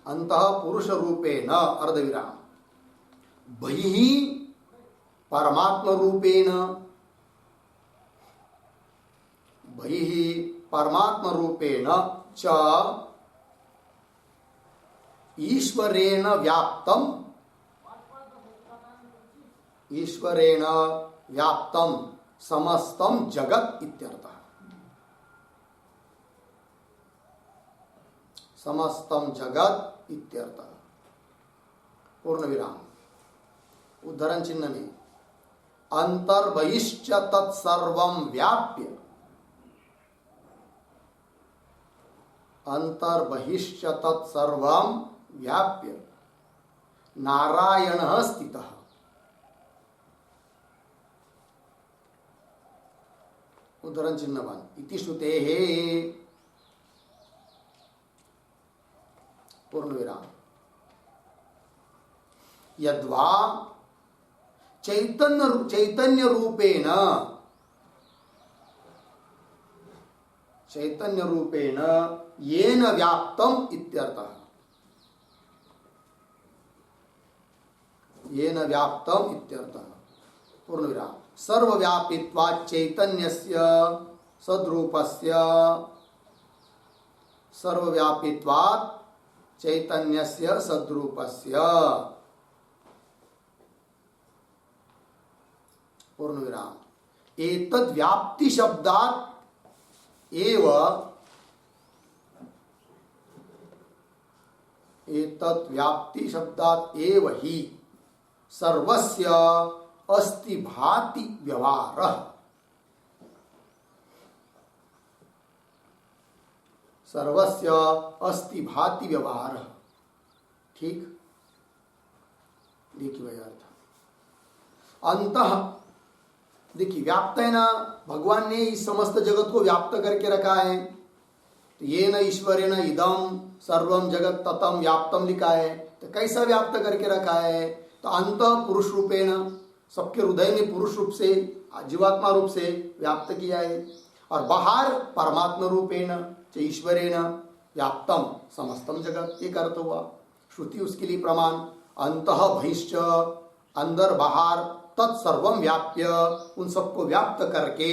अंतः पुरुष रूपेण अर्धविराम, बहिः परमात्म रूपेण, बहिः परमात्म रूपेण च ईश्वरेण व्याप्तम, ईश्वरेण व्याप्तम समस्तम जगत इत्यर्थः, समस्तम जगत इत्यर्थः, पूर्ण विराम। उद्धरण चिन्ह में अंतर्बहिश्च तत्सर्वं व्याप्य, अंतर्बहिश्च तत्सर्वं व्याप्य नारायणः स्थितः, उद्धरण चिन्हवान इति श्रुतेः, पूर्ण विराम। यद्वा चैतन्य रूपेण, चैतन्य रूपेण येन व्याप्तम इत्यर्थः, येन व्याप्तम इत्यर्थः, पूर्ण विराम। सर्वव्यापित्वात् चैतन्यस्य सद्रूपस्य, सर्वव्यापित्वात् चैतन्यस्य सद्रूपस्य, पूर्ण विराम। एतद् व्याप्ति शब्दात् एव, एतद् व्याप्ति शब्दात् एव हि सर्वस्य अस्ति भाति व्यवहारः, सर्वस्य अस्ति भाति व्यवहारः, ठीक। देखिए भाई अर्थ, अंतः, देखिए व्याप्त है ना, भगवान ने इस समस्त जगत को व्याप्त करके रखा है, तो ये न ईश्वरेण इदम सर्वम जगत ततम व्याप्तम लिखा है, तो कैसा व्याप्त करके रखा है, तो अंत पुरुष रूपेण, सबके हृदय में पुरुष रूप से, जीवात्मा रूप से व्याप्त किया है, और बाहर परमात्मा रूपेण ईश्वरेण व्याप्तम समस्तम जगत, एक अर्थ हुआ। श्रुति उसके लिए प्रमाण, अंतः बहिश्च, अंदर बाहर, तत्सर्वम व्याप्य, उन सबको व्याप्त करके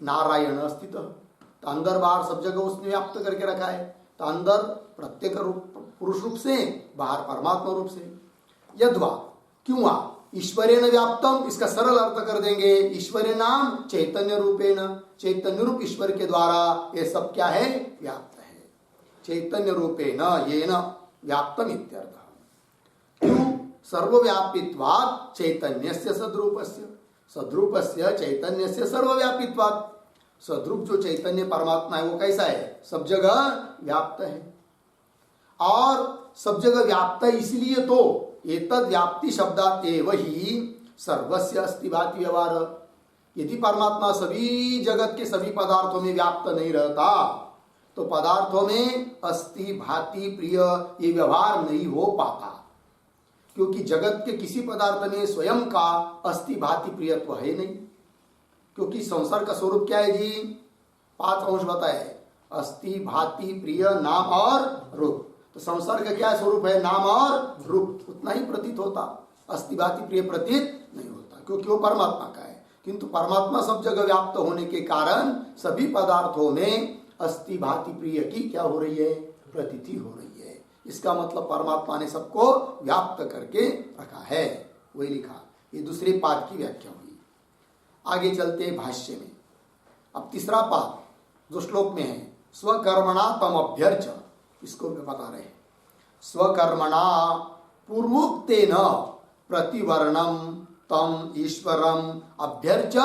नारायण स्थित, तो अंदर बाहर सब जगह उसने व्याप्त करके रखा है, तो अंदर प्रत्येक रूप पुरुष रूप से, बाहर परमात्मा रूप से। यद्वा, क्यों, ईश्वरेण व्याप्तम, इसका सरल अर्थ कर देंगे, ईश्वरे नाम चैतन्य रूपेण, चैतन्य रूप ईश्वर के द्वारा ये सब क्या है, व्याप्त है। चैतन्य रूपेण येन व्याप्तम इत्यर्थः। क्यों? सर्वव्यापित्वात् चैतन्यस्य सद्रूपस्य, सद्रूपस्य चैतन्यस्य सर्वव्यापित्वात्। सद्रूप जो चैतन्य परमात्मा है वो कैसा है? सब जगह व्याप्त है, और सब जगह व्याप्त है इसलिए तो एतद व्याप्ति शब्दात एव ही सर्वस्य अस्ति भाति व्यवहार। यदि परमात्मा सभी जगत के सभी पदार्थों में व्याप्त नहीं रहता तो पदार्थों में अस्ति भाति प्रिय ये व्यवहार नहीं हो पाता, क्योंकि जगत के किसी पदार्थ में स्वयं का अस्ति भाति प्रियत्व है नहीं। क्योंकि संसार का स्वरूप क्या है जी? 5 अंश बताए, अस्ति भाति प्रिय नाम और रूप। तो संसार का क्या स्वरूप है? नाम और रूप। उतना ही प्रतीत होता, अस्ति भाति प्रिय प्रतीत नहीं होता, क्योंकि वो परमात्मा का है। किंतु परमात्मा सब जगह व्याप्त होने के कारण सभी पदार्थों में अस्ति भाति प्रिय की क्या हो रही है? प्रतीति हो रही है। इसका मतलब परमात्मा ने सबको व्याप्त करके रखा है, वही लिखा। ये दूसरे पाद की व्याख्या हुई। आगे चलते हैं भाष्य में। अब तीसरा पाद जो श्लोक में है, स्वकर्मणा तम अभ्यर्च, इसको भी बता रहे हैं। स्वकर्मणा पूर्वोक्तेन प्रतिवर्णम तम ईश्वरम अभ्यर्च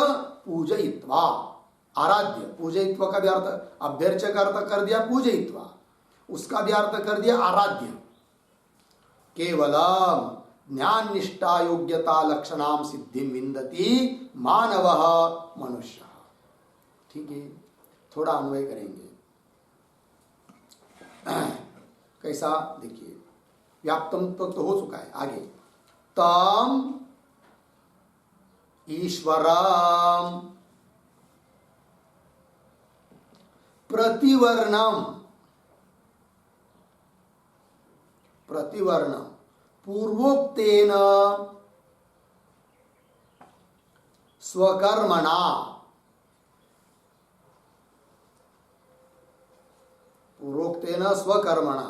पूजयित्वा, आराध्य। पूजयित्वा का भी अर्थ, अभ्यर्च का अर्थ कर दिया पूजयित्वा, उसका भी अर्थ कर दिया आराध्य। केवलम ज्ञान निष्ठा योग्यता लक्षणाम सिद्धि विंदति मानवः मनुष्य। ठीक है, थोड़ा अन्वय करेंगे। कैसा? देखिए, व्याप्तम तो हो चुका है। आगे तम ईश्वरम प्रतिवर्णम, प्रतिवर्ण पूर्वोक्तेन स्वकर्मणा, पूर्वोक्तेन स्वकर्मणा,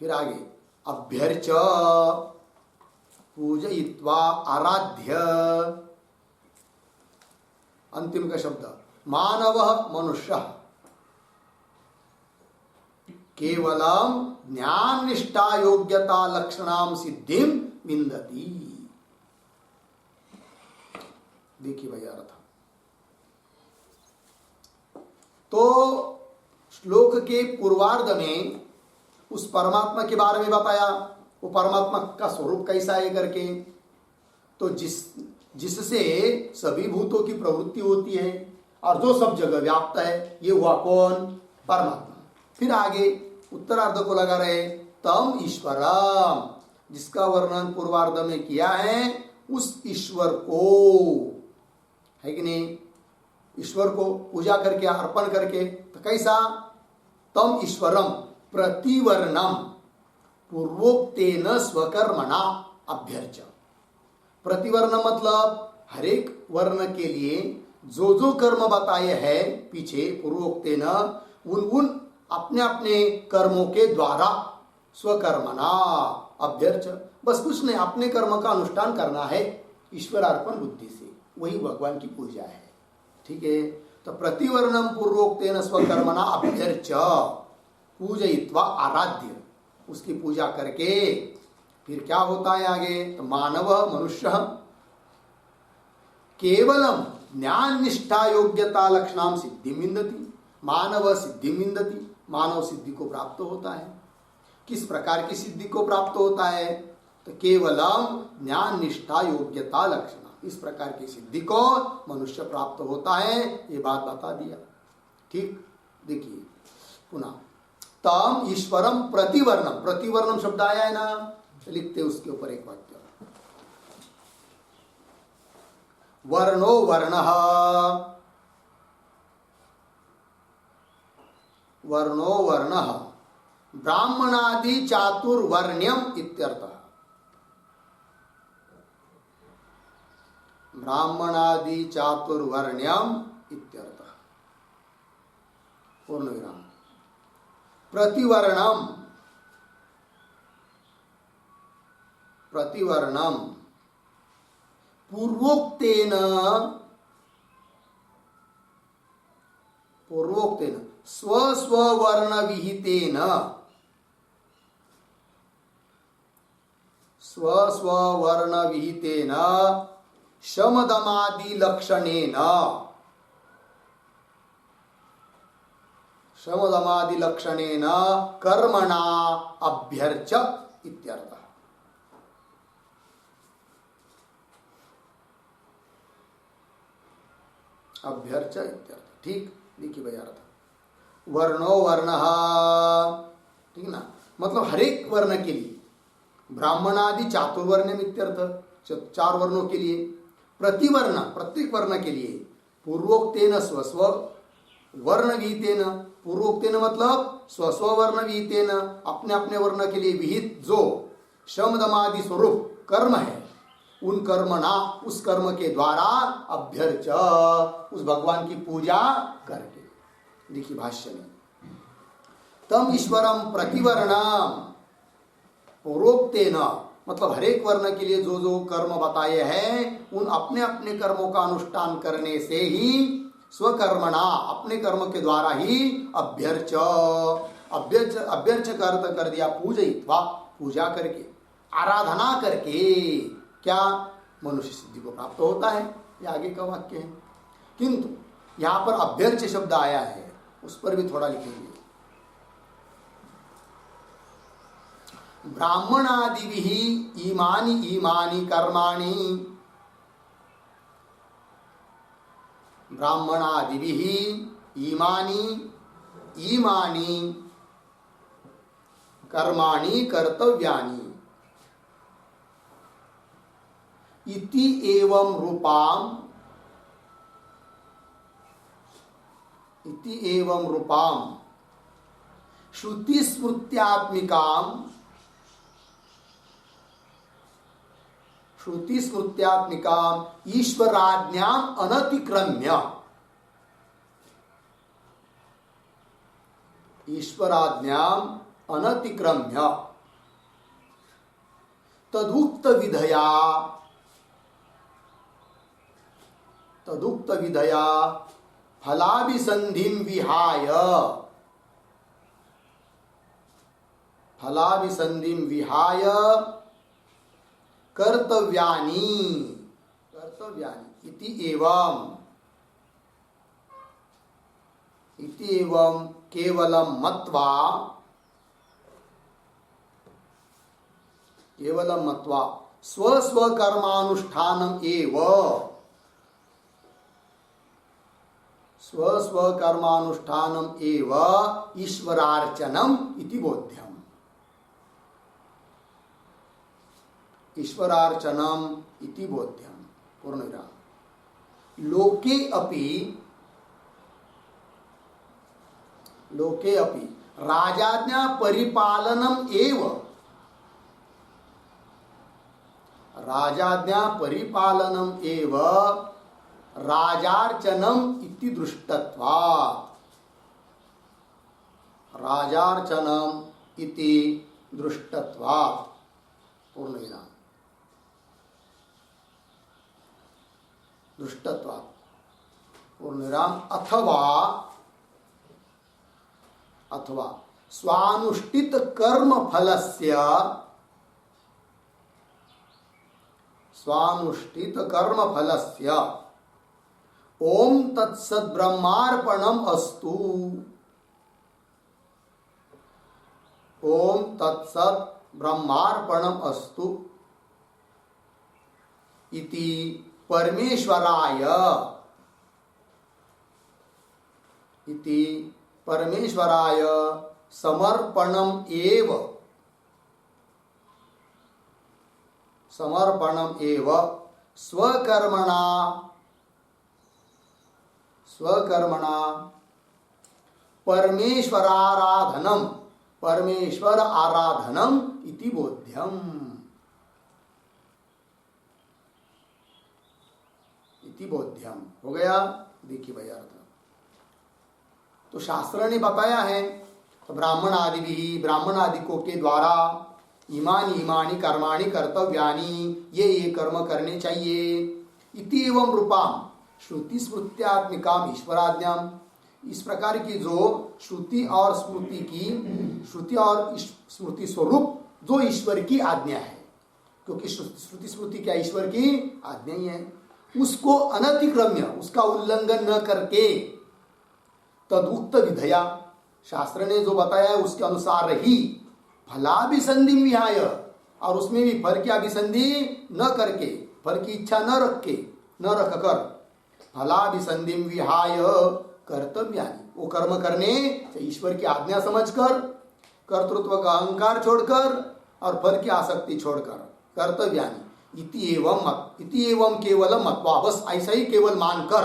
फिर आगे अभ्यर्च पूजयित्वा आराध्य, अंतिम का शब्द मानवः मनुष्य, केवलम ज्ञान निष्ठा योग्यता लक्षणाम सिद्धिम विंदति। देखिए भैया अर्थ तो श्लोक के पूर्वार्ध में उस परमात्मा के बारे में बताया, वो परमात्मा का स्वरूप कैसा है करके। तो जिससे सभी भूतों की प्रवृत्ति होती है और जो सब जगह व्याप्त है, ये हुआ कौन? परमात्मा। फिर आगे उत्तरार्ध को लगा रहे तम ईश्वरम, जिसका वर्णन पूर्वार्ध में किया है, उस ईश्वर को, है कि नहीं? ईश्वर को पूजा करके अर्पण करके, तो कैसा? तम ईश्वरम प्रतिवर्णम पूर्वोक्तेन स्वकर्मणा अभ्यर्च। प्रतिवर्ण मतलब हरेक वर्ण के लिए जो जो कर्म बताए हैं पीछे पूर्वोक्तेन, उन अपने अपने कर्मों के द्वारा स्वकर्मणा अभ्यर्च, बस कुछ नहीं, अपने कर्म का अनुष्ठान करना है ईश्वर अर्पण बुद्धि से, वही भगवान की पूजा है। ठीक है, तो प्रतिवर्णम पूर्वोक्तेन स्वकर्मणा अभ्यर्च पूजयित्वा आराध्य, उसकी पूजा करके फिर क्या होता है आगे? तो मानव मनुष्य केवलम ज्ञान निष्ठा योग्यता लक्षणाम सिद्धि विंदति, मानव सिद्धि विंदति, मानव सिद्धि को प्राप्त होता है। किस प्रकार की सिद्धि को प्राप्त होता है? तो केवलम ज्ञान निष्ठा योग्यता लक्षण, इस प्रकार की सिद्धि को मनुष्य प्राप्त होता है, ये बात बता दिया। ठीक, देखिए पुनः तम ईश्वरम प्रतिवर्णम, प्रतिवर्णम शब्द आया है ना, लिखते उसके ऊपर एक वाक्य, वर्णो वर्णः, वर्णो वर्णः ब्राह्मणादि चातुर्वर्ण्यम इत्यर्थः। ब्राह्मणादि चातुर्वर्ण्यम इत्यर्थः, पूर्ण विराम। प्रतिवर्णम, प्रतिवर्णम पूर्वोक्तेन, पूर्वोक्तेन स्वस्वर्ण विहितेन, स्व स्व वर्ण विहितेन शमदमादि लक्षणेन शमदमादि लक्षणेन कर्मणा अभ्यर्च इत्यर्थः। अभ्यर्च इत्यर्थ। ठीक, देखिए भाई अर्थ वर्णो वर्णः, ठीक ना, मतलब हरेक वर्ण के लिए, ब्राह्मणादि चातुर्वर्ण्यम इत्यर्थ, चार वर्णों के लिए, प्रतिवर्ण प्रत्येक वर्ण के लिए, पूर्वोक्तेन स्वस्व वर्ण विहितेन, पूर्वोक्तेन मतलब स्वस्व वर्ण विहितेन, अपने अपने वर्ण के लिए विहित जो शमदमादि स्वरूप कर्म है, उन कर्मणा उस कर्म के द्वारा अभ्यर्च, उस भगवान की पूजा करके। देखिए भाष्य में, तम ईश्वरम प्रतिवर्णम, पूर्वोक्तेन मतलब हरेक वर्ण के लिए जो जो कर्म बताए हैं, उन अपने अपने कर्मों का अनुष्ठान करने से ही स्वकर्मणा अपने कर्म के द्वारा ही अभ्यर्च, अभ्यर्च अभ्यर्च का अर्थ कर दिया पूजयित्वा, पूजा करके, आराधना करके क्या मनुष्य सिद्धि को प्राप्त होता है। ये आगे का वाक्य है, किंतु यहाँ पर अभ्यर्च शब्द आया है, उस पर भी थोड़ा लिखेंगे। ब्राह्मणादिभिः इमानि इमानि कर्माणि, ब्राह्मणादिभिः इमानि इमानि कर्माणि कर्तव्यानि इति एवं रूपाम श्रुति स्मृत्यात्मिकाम ईश्वराज्ञाम अनतिक्रम्य, ईश्वराज्ञाम अनतिक्रम्य तदुक्त विधया फलाभिसंधिं विहाय कर्तव्यानि इति एवं केवलं मत्वा स्वस्वकर्मानुष्ठानम एव ईश्वरार्चनम इति बोध्यम। ईश्वरार्चनम इति बोध्यम पूर्णविराम। लोके अपि राजाज्ञा परिपालनम एव, राजाज्ञा परिपालनम एव राजार्चनम इति दृष्टत्वात्, राजार्चनम इति दृष्टत्वात् पूर्णविराम। दृष्टत्वात् पूर्णविराम। अथवा स्वानुष्ठित कर्म फलस्य ओम तत्सत् ब्रह्मार्पणम अस्तु, ओम तत्सत् ब्रह्मार्पणम अस्तु इति परमेश्वराय समर्पणम एव स्वकर्मणा परमेश्वर आराधनम इति बोध्यम। हो गया। देखिए भाई अर्थ तो शास्त्र ने बताया है, तो ब्राह्मण आदिकों के द्वारा इमानी कर्माणि कर्तव्यानि, ये कर्म करने चाहिए। इति एवं रूपाम श्रुति स्मृत्यात्मिकाम ईश्वराज्ञाम, इस प्रकार की जो श्रुति और स्मृति स्वरूप जो ईश्वर की आज्ञा है, क्योंकि श्रुति स्मृति क्या ईश्वर की आज्ञा ही है। उसको अनतिक्रम्य, उसका उल्लंघन न करके, तदुक्त विधया, शास्त्र ने जो बताया है उसके अनुसार ही, फलाभिसंधि विहाय, और उसमें भी फल की अभिसंधि न करके, फल की इच्छा न रख कर, फलाभिसंधि विहाय कर्तव्यानि, वो कर्म करने ईश्वर की आज्ञा समझकर, कर्तृत्व का अहंकार छोड़कर और फल की आसक्ति छोड़कर, कर्तव्यानि इति एवं केवलम मत्वा, बस ऐसा ही केवल मानकर,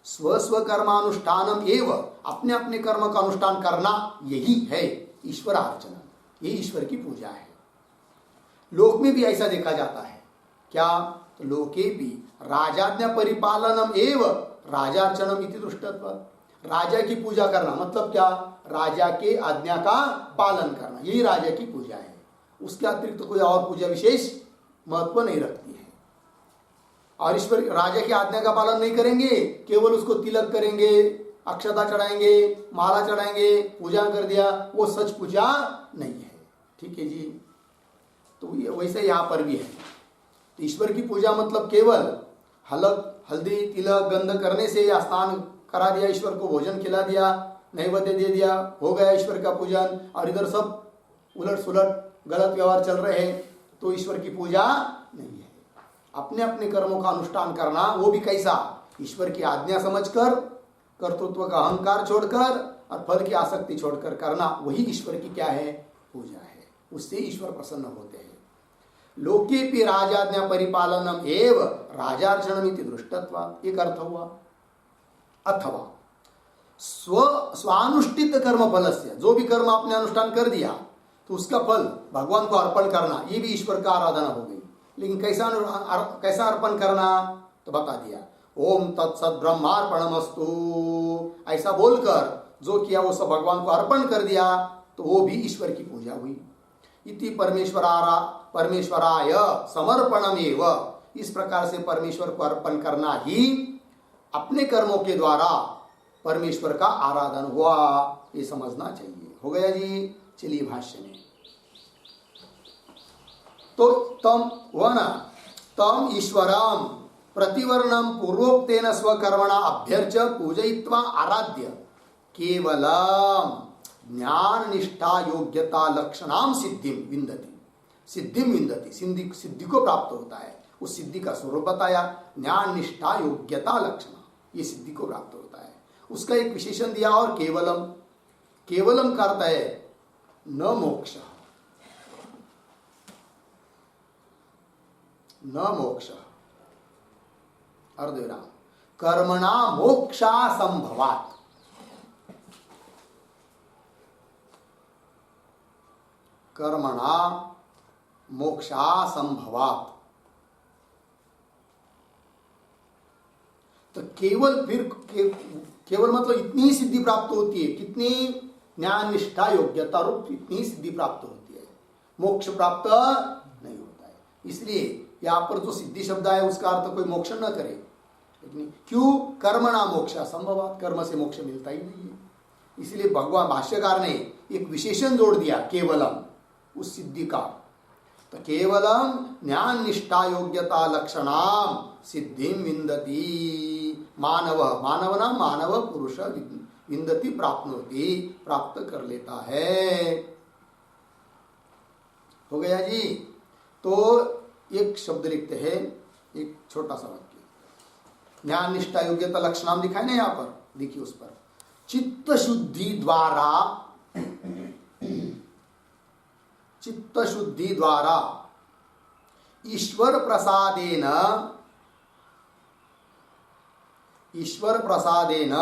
स्व कर्मानुष्ठानम एव, अपने अपने कर्म का अनुष्ठान करना, यही है ईश्वर अर्चना, यही ईश्वर की पूजा है। लोक में भी ऐसा देखा जाता है। क्या? तो लोके भी राजाज्ञा परिपालनम एव राजार्चनम इति दृष्टत्व, राजा की पूजा करना मतलब क्या? राजा के आज्ञा का पालन करना, यही राजा की पूजा है। उसके अतिरिक्त तो कोई और पूजा विशेष महत्व नहीं रखती है। और ईश्वर राजा की आज्ञा का पालन नहीं करेंगे, केवल उसको तिलक करेंगे, अक्षता चढ़ाएंगे, माला चढ़ाएंगे, पूजा कर दिया, वो सच पूजा नहीं है। ठीक है जी। तो वैसे यहाँ पर भी है। तो ईश्वर की पूजा मतलब केवल हल्दी तिलक गंध करने से, या स्नान करा दिया, ईश्वर को भोजन खिला दिया, नैवेद्य दे दिया, हो गया ईश्वर का पूजन, और इधर सब उलट सुलट गलत व्यवहार चल रहे हैं, तो ईश्वर की पूजा नहीं है। अपने अपने कर्मों का अनुष्ठान करना, वो भी कैसा? ईश्वर की आज्ञा समझकर, कर्तृत्व का अहंकार छोड़कर और फल की आसक्ति छोड़कर करना, वही ईश्वर की क्या है? पूजा है। उससे ईश्वर प्रसन्न होते हैं। लोके भी राजाज्ञा परिपालनम एव राजार्चनम इति दृष्टत्व, एक अर्थ हुआ। अथवा स्वानुष्ठित कर्म फलस्य, जो भी कर्म आपने अनुष्ठान कर दिया तो उसका फल भगवान को अर्पण करना, ये भी ईश्वर का आराधना हो गई। लेकिन कैसा अर्पण करना? तो बता दिया, ओम तत्सत ब्रह्मार्पणमस्तु, ऐसा बोलकर जो किया वो सब भगवान को अर्पण कर दिया, तो वो भी ईश्वर की पूजा हुई। इति परमेश्वराय समर्पणमेव, इस प्रकार से परमेश्वर को अर्पण करना ही अपने कर्मों के द्वारा परमेश्वर का आराधन हुआ, ये समझना चाहिए। हो गया जी। चलिए भाष्य में। तो तम हुआ ना, तम ईश्वरम प्रतिवर्णम पूर्वोक्तेन स्वकर्मणा अभ्यर्च्य पूजयित्वा आराध्य केवलम ज्ञान निष्ठा योग्यता लक्षणाम सिद्धिम विंदति, सिद्धि को प्राप्त होता है। उस सिद्धि का स्वरूप बताया, ज्ञान निष्ठा योग्यता लक्षण, ये सिद्धि को प्राप्त होता है। उसका एक विशेषण दिया, और केवलम का अर्थ है न मोक्ष, अर्धविराम, कर्मणा मोक्षा संभवात, कर्मणा मोक्षा संभवात। तो केवल मतलब इतनी सिद्धि प्राप्त होती है, कितनी? ज्ञान निष्ठा योग्यता रूप इतनी सिद्धि प्राप्त होती है, मोक्ष प्राप्त नहीं होता है। इसलिए यहाँ पर जो सिद्धि शब्द है उसका अर्थ कोई मोक्ष न करे, लेकिन क्यों? कर्मणा मोक्षा संभवात, कर्म से मोक्ष मिलता ही नहीं है। इसलिए भगवान भाष्यकार ने एक विशेषण जोड़ दिया, केवलम, उस सिद्धि का। तो केवलम ज्ञान निष्ठा योग्यता लक्षणाम सिद्धि विंदति मानव, मानव पुरुष विंदति प्राप्नोति, प्राप्त कर लेता है। हो गया जी। तो एक शब्द लिखते हैं, एक छोटा सा वाक्य, ज्ञान निष्ठा योग्यता लक्षणाम दिखाए ना यहाँ पर, देखिए उस पर, चित्त शुद्धि द्वारा ईश्वर प्रसादेन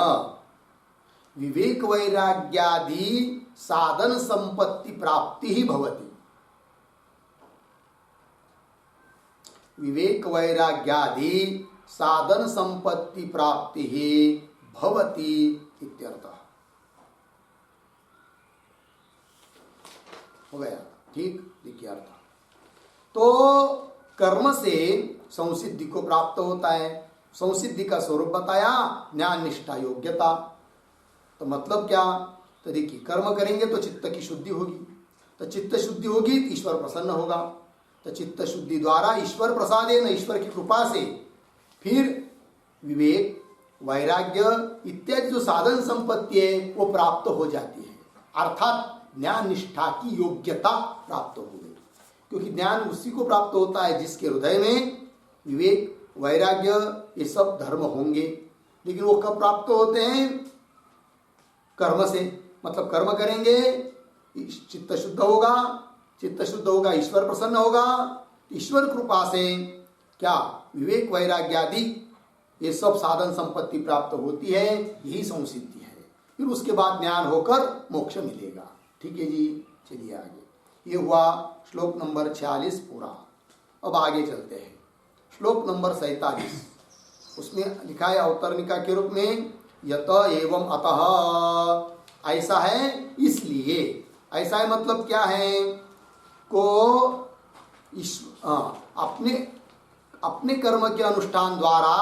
विवेक वैराग्यादि साधन संपत्ति प्राप्ति ही भवति, विवेक वैराग्यादि साधन संपत्ति प्राप्ति ही भवति इत्यर्थः। हो गया ठीक, देखिए अर्थ। तो कर्म से संसिद्धि को प्राप्त होता है। संसिद्धि का स्वरूप बताया, ज्ञान निष्ठा योग्यता। तो मतलब क्या? तो देखिए, कर्म करेंगे तो चित्त की शुद्धि होगी, तो चित्त शुद्धि होगी तो ईश्वर प्रसन्न होगा। तो चित्त शुद्धि द्वारा ईश्वर प्रसादेन, ईश्वर की कृपा से फिर विवेक, वैराग्य इत्यादि जो साधन संपत्ति है वो प्राप्त हो जाती है, अर्थात ज्ञान निष्ठा की योग्यता प्राप्त हो गई। क्योंकि ज्ञान उसी को प्राप्त होता है जिसके हृदय में विवेक, वैराग्य ये सब धर्म होंगे। लेकिन वो कब प्राप्त होते हैं? कर्म से, मतलब कर्म करेंगे, चित्त शुद्ध होगा, चित्त शुद्ध होगा, ईश्वर प्रसन्न होगा, ईश्वर कृपा से क्या विवेक, वैराग्य आदि ये सब साधन संपत्ति प्राप्त होती है, यही संसिद्धि है। फिर उसके बाद ज्ञान होकर मोक्ष मिलेगा। ठीक है जी, चलिए आगे। ये हुआ श्लोक नंबर 46 पूरा। अब आगे चलते हैं श्लोक नंबर 47। उसमें लिखा है अवतरणिका के रूप में यत एवं अतः, ऐसा है इसलिए। ऐसा है मतलब क्या है? को अपने कर्म के अनुष्ठान द्वारा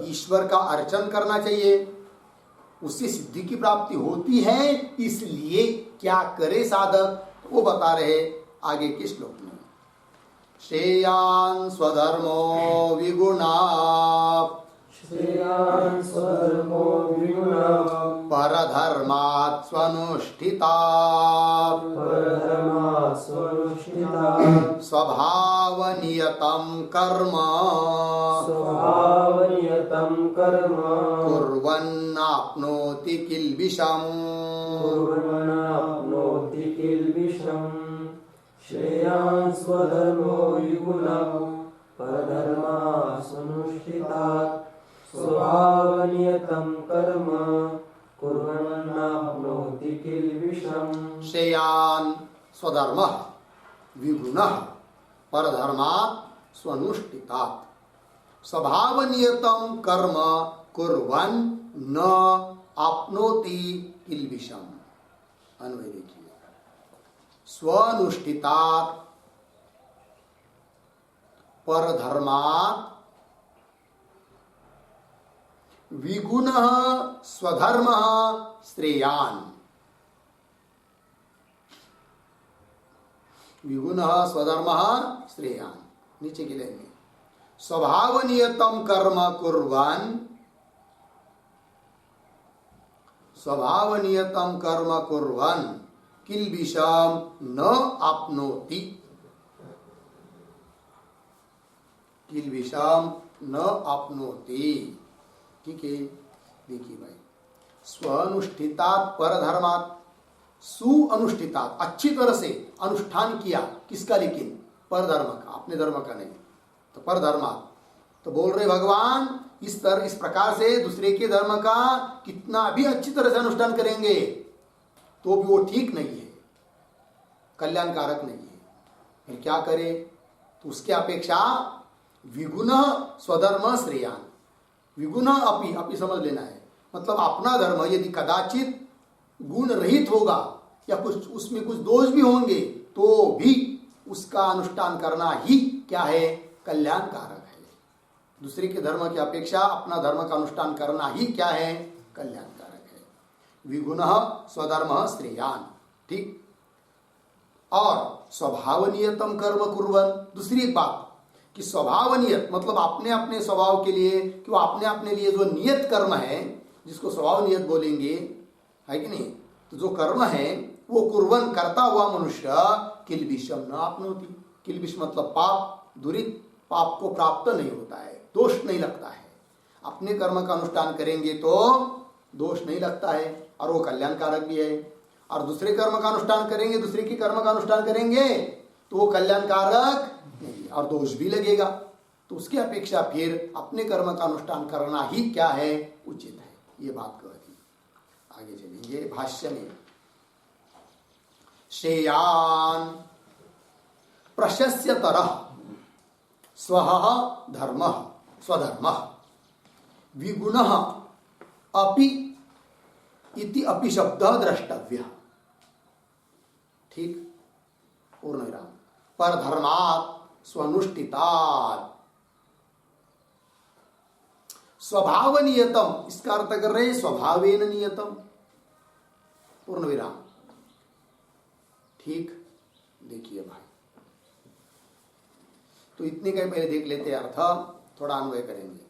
ईश्वर का अर्चन करना चाहिए, उससे सिद्धि की प्राप्ति होती है। इसलिए क्या करे साधक, वो बता रहे आगे के श्लोक में। श्रेयान् स्वधर्मो विगुणा, श्रेयान् स्वधर्मो विगुणा, परधर्मात् स्वनुष्ठिता, परधर्मात् स्वनुष्ठिता, स्वभावनियतं कर्म, स्वभावनियतं कर्म, कुर्वन्नाप्नोति किल्बिषम्, कुर्वन्नाप्नोति किल्बिषम्। श्रेयान् स्वधर्मो विगुणा, परधर्मात् स्वनुष्ठितात्, स्वभावनियतं कर्म, कुर्वन्नाप्नोति किल्बिषम्। श्रेयान् स्वधर्मः विगुणः परधर्मात् स्वनुष्ठितात्, स्वभावनियतं कर्म कुर्वन् न आप्नोति किल्बिषम्। अन्वय देखिए, स्वनुष्ठितात् परधर्मात् विगुणः स्वधर्मः श्रेयान्, विगुणः स्वधर्मः श्रेयान्। नीचे के लेंगे, स्वभावनियतं कर्म कुर्वन्, स्वभावनियतं कर्म कुर्वन् किल्बिषम् न आप्नोति, किल्बिषम् न आप्नोति। ठीक है, देखिए भाई, स्वनुष्ठितात् परधर्मात्, सुअनुष्ठितात् अच्छी तरह से अनुष्ठान किया, किसका? लेकिन परधर्म का, अपने धर्म का नहीं, तो परधर्मात्। तो बोल रहे भगवान इस प्रकार से दूसरे के धर्म का कितना भी अच्छी तरह से अनुष्ठान करेंगे तो भी वो ठीक नहीं है, कल्याणकारक नहीं है। फिर क्या करे? तो उसके अपेक्षा विगुण स्वधर्म श्रेयान, विगुण अपि समझ लेना है, मतलब अपना धर्म यदि कदाचित गुण रहित होगा या कुछ उसमें कुछ दोष भी होंगे तो भी उसका अनुष्ठान करना ही क्या है? कल्याणकारक है। दूसरे के धर्म की अपेक्षा अपना धर्म का अनुष्ठान करना ही क्या है? कल्याणकारक है। विगुणः स्वधर्मः श्रेयान्। ठीक। और स्वभावनियतम कर्म कुर्वन्, दूसरी एक बात कि स्वभावनियत मतलब अपने अपने स्वभाव के लिए, कि वो अपने अपने लिए जो नियत कर्म है जिसको स्वभाव नियत बोलेंगे, है कि नहीं, तो जो कर्म है वो कुर्वन् करता हुआ मनुष्य किल्बिषम न आपनोति, किल्बिष मतलब पाप, दुरित, पाप को प्राप्त नहीं होता है, दोष नहीं लगता है। अपने कर्म का अनुष्ठान करेंगे तो दोष नहीं लगता है और वो कल्याणकारक भी है, और दूसरे कर्म का अनुष्ठान करेंगे, दूसरे के कर्म का अनुष्ठान करेंगे तो वो कल्याणकारक नहीं और दोष भी लगेगा। तो उसकी अपेक्षा फिर अपने कर्म का अनुष्ठान करना ही क्या है? उचित है। ये बात कहती। आगे चलेंगे भाष्य में। श्रेयान् प्रशस्यतरः स्वः धर्मः स्वधर्मः विगुणः अपि इति अपि शब्दः द्रष्टव्यः। ठीक, पूर्ण विराम। परधर्मात् स्वनुष्ठितात्, स्वभाव नियतम, इसका अर्थ कर रहे स्वभावेन नियतम, पूर्ण विराम। ठीक, देखिए भाई, तो इतने का पहले देख लेते हैं अर्थ, थोड़ा अन्वय करेंगे।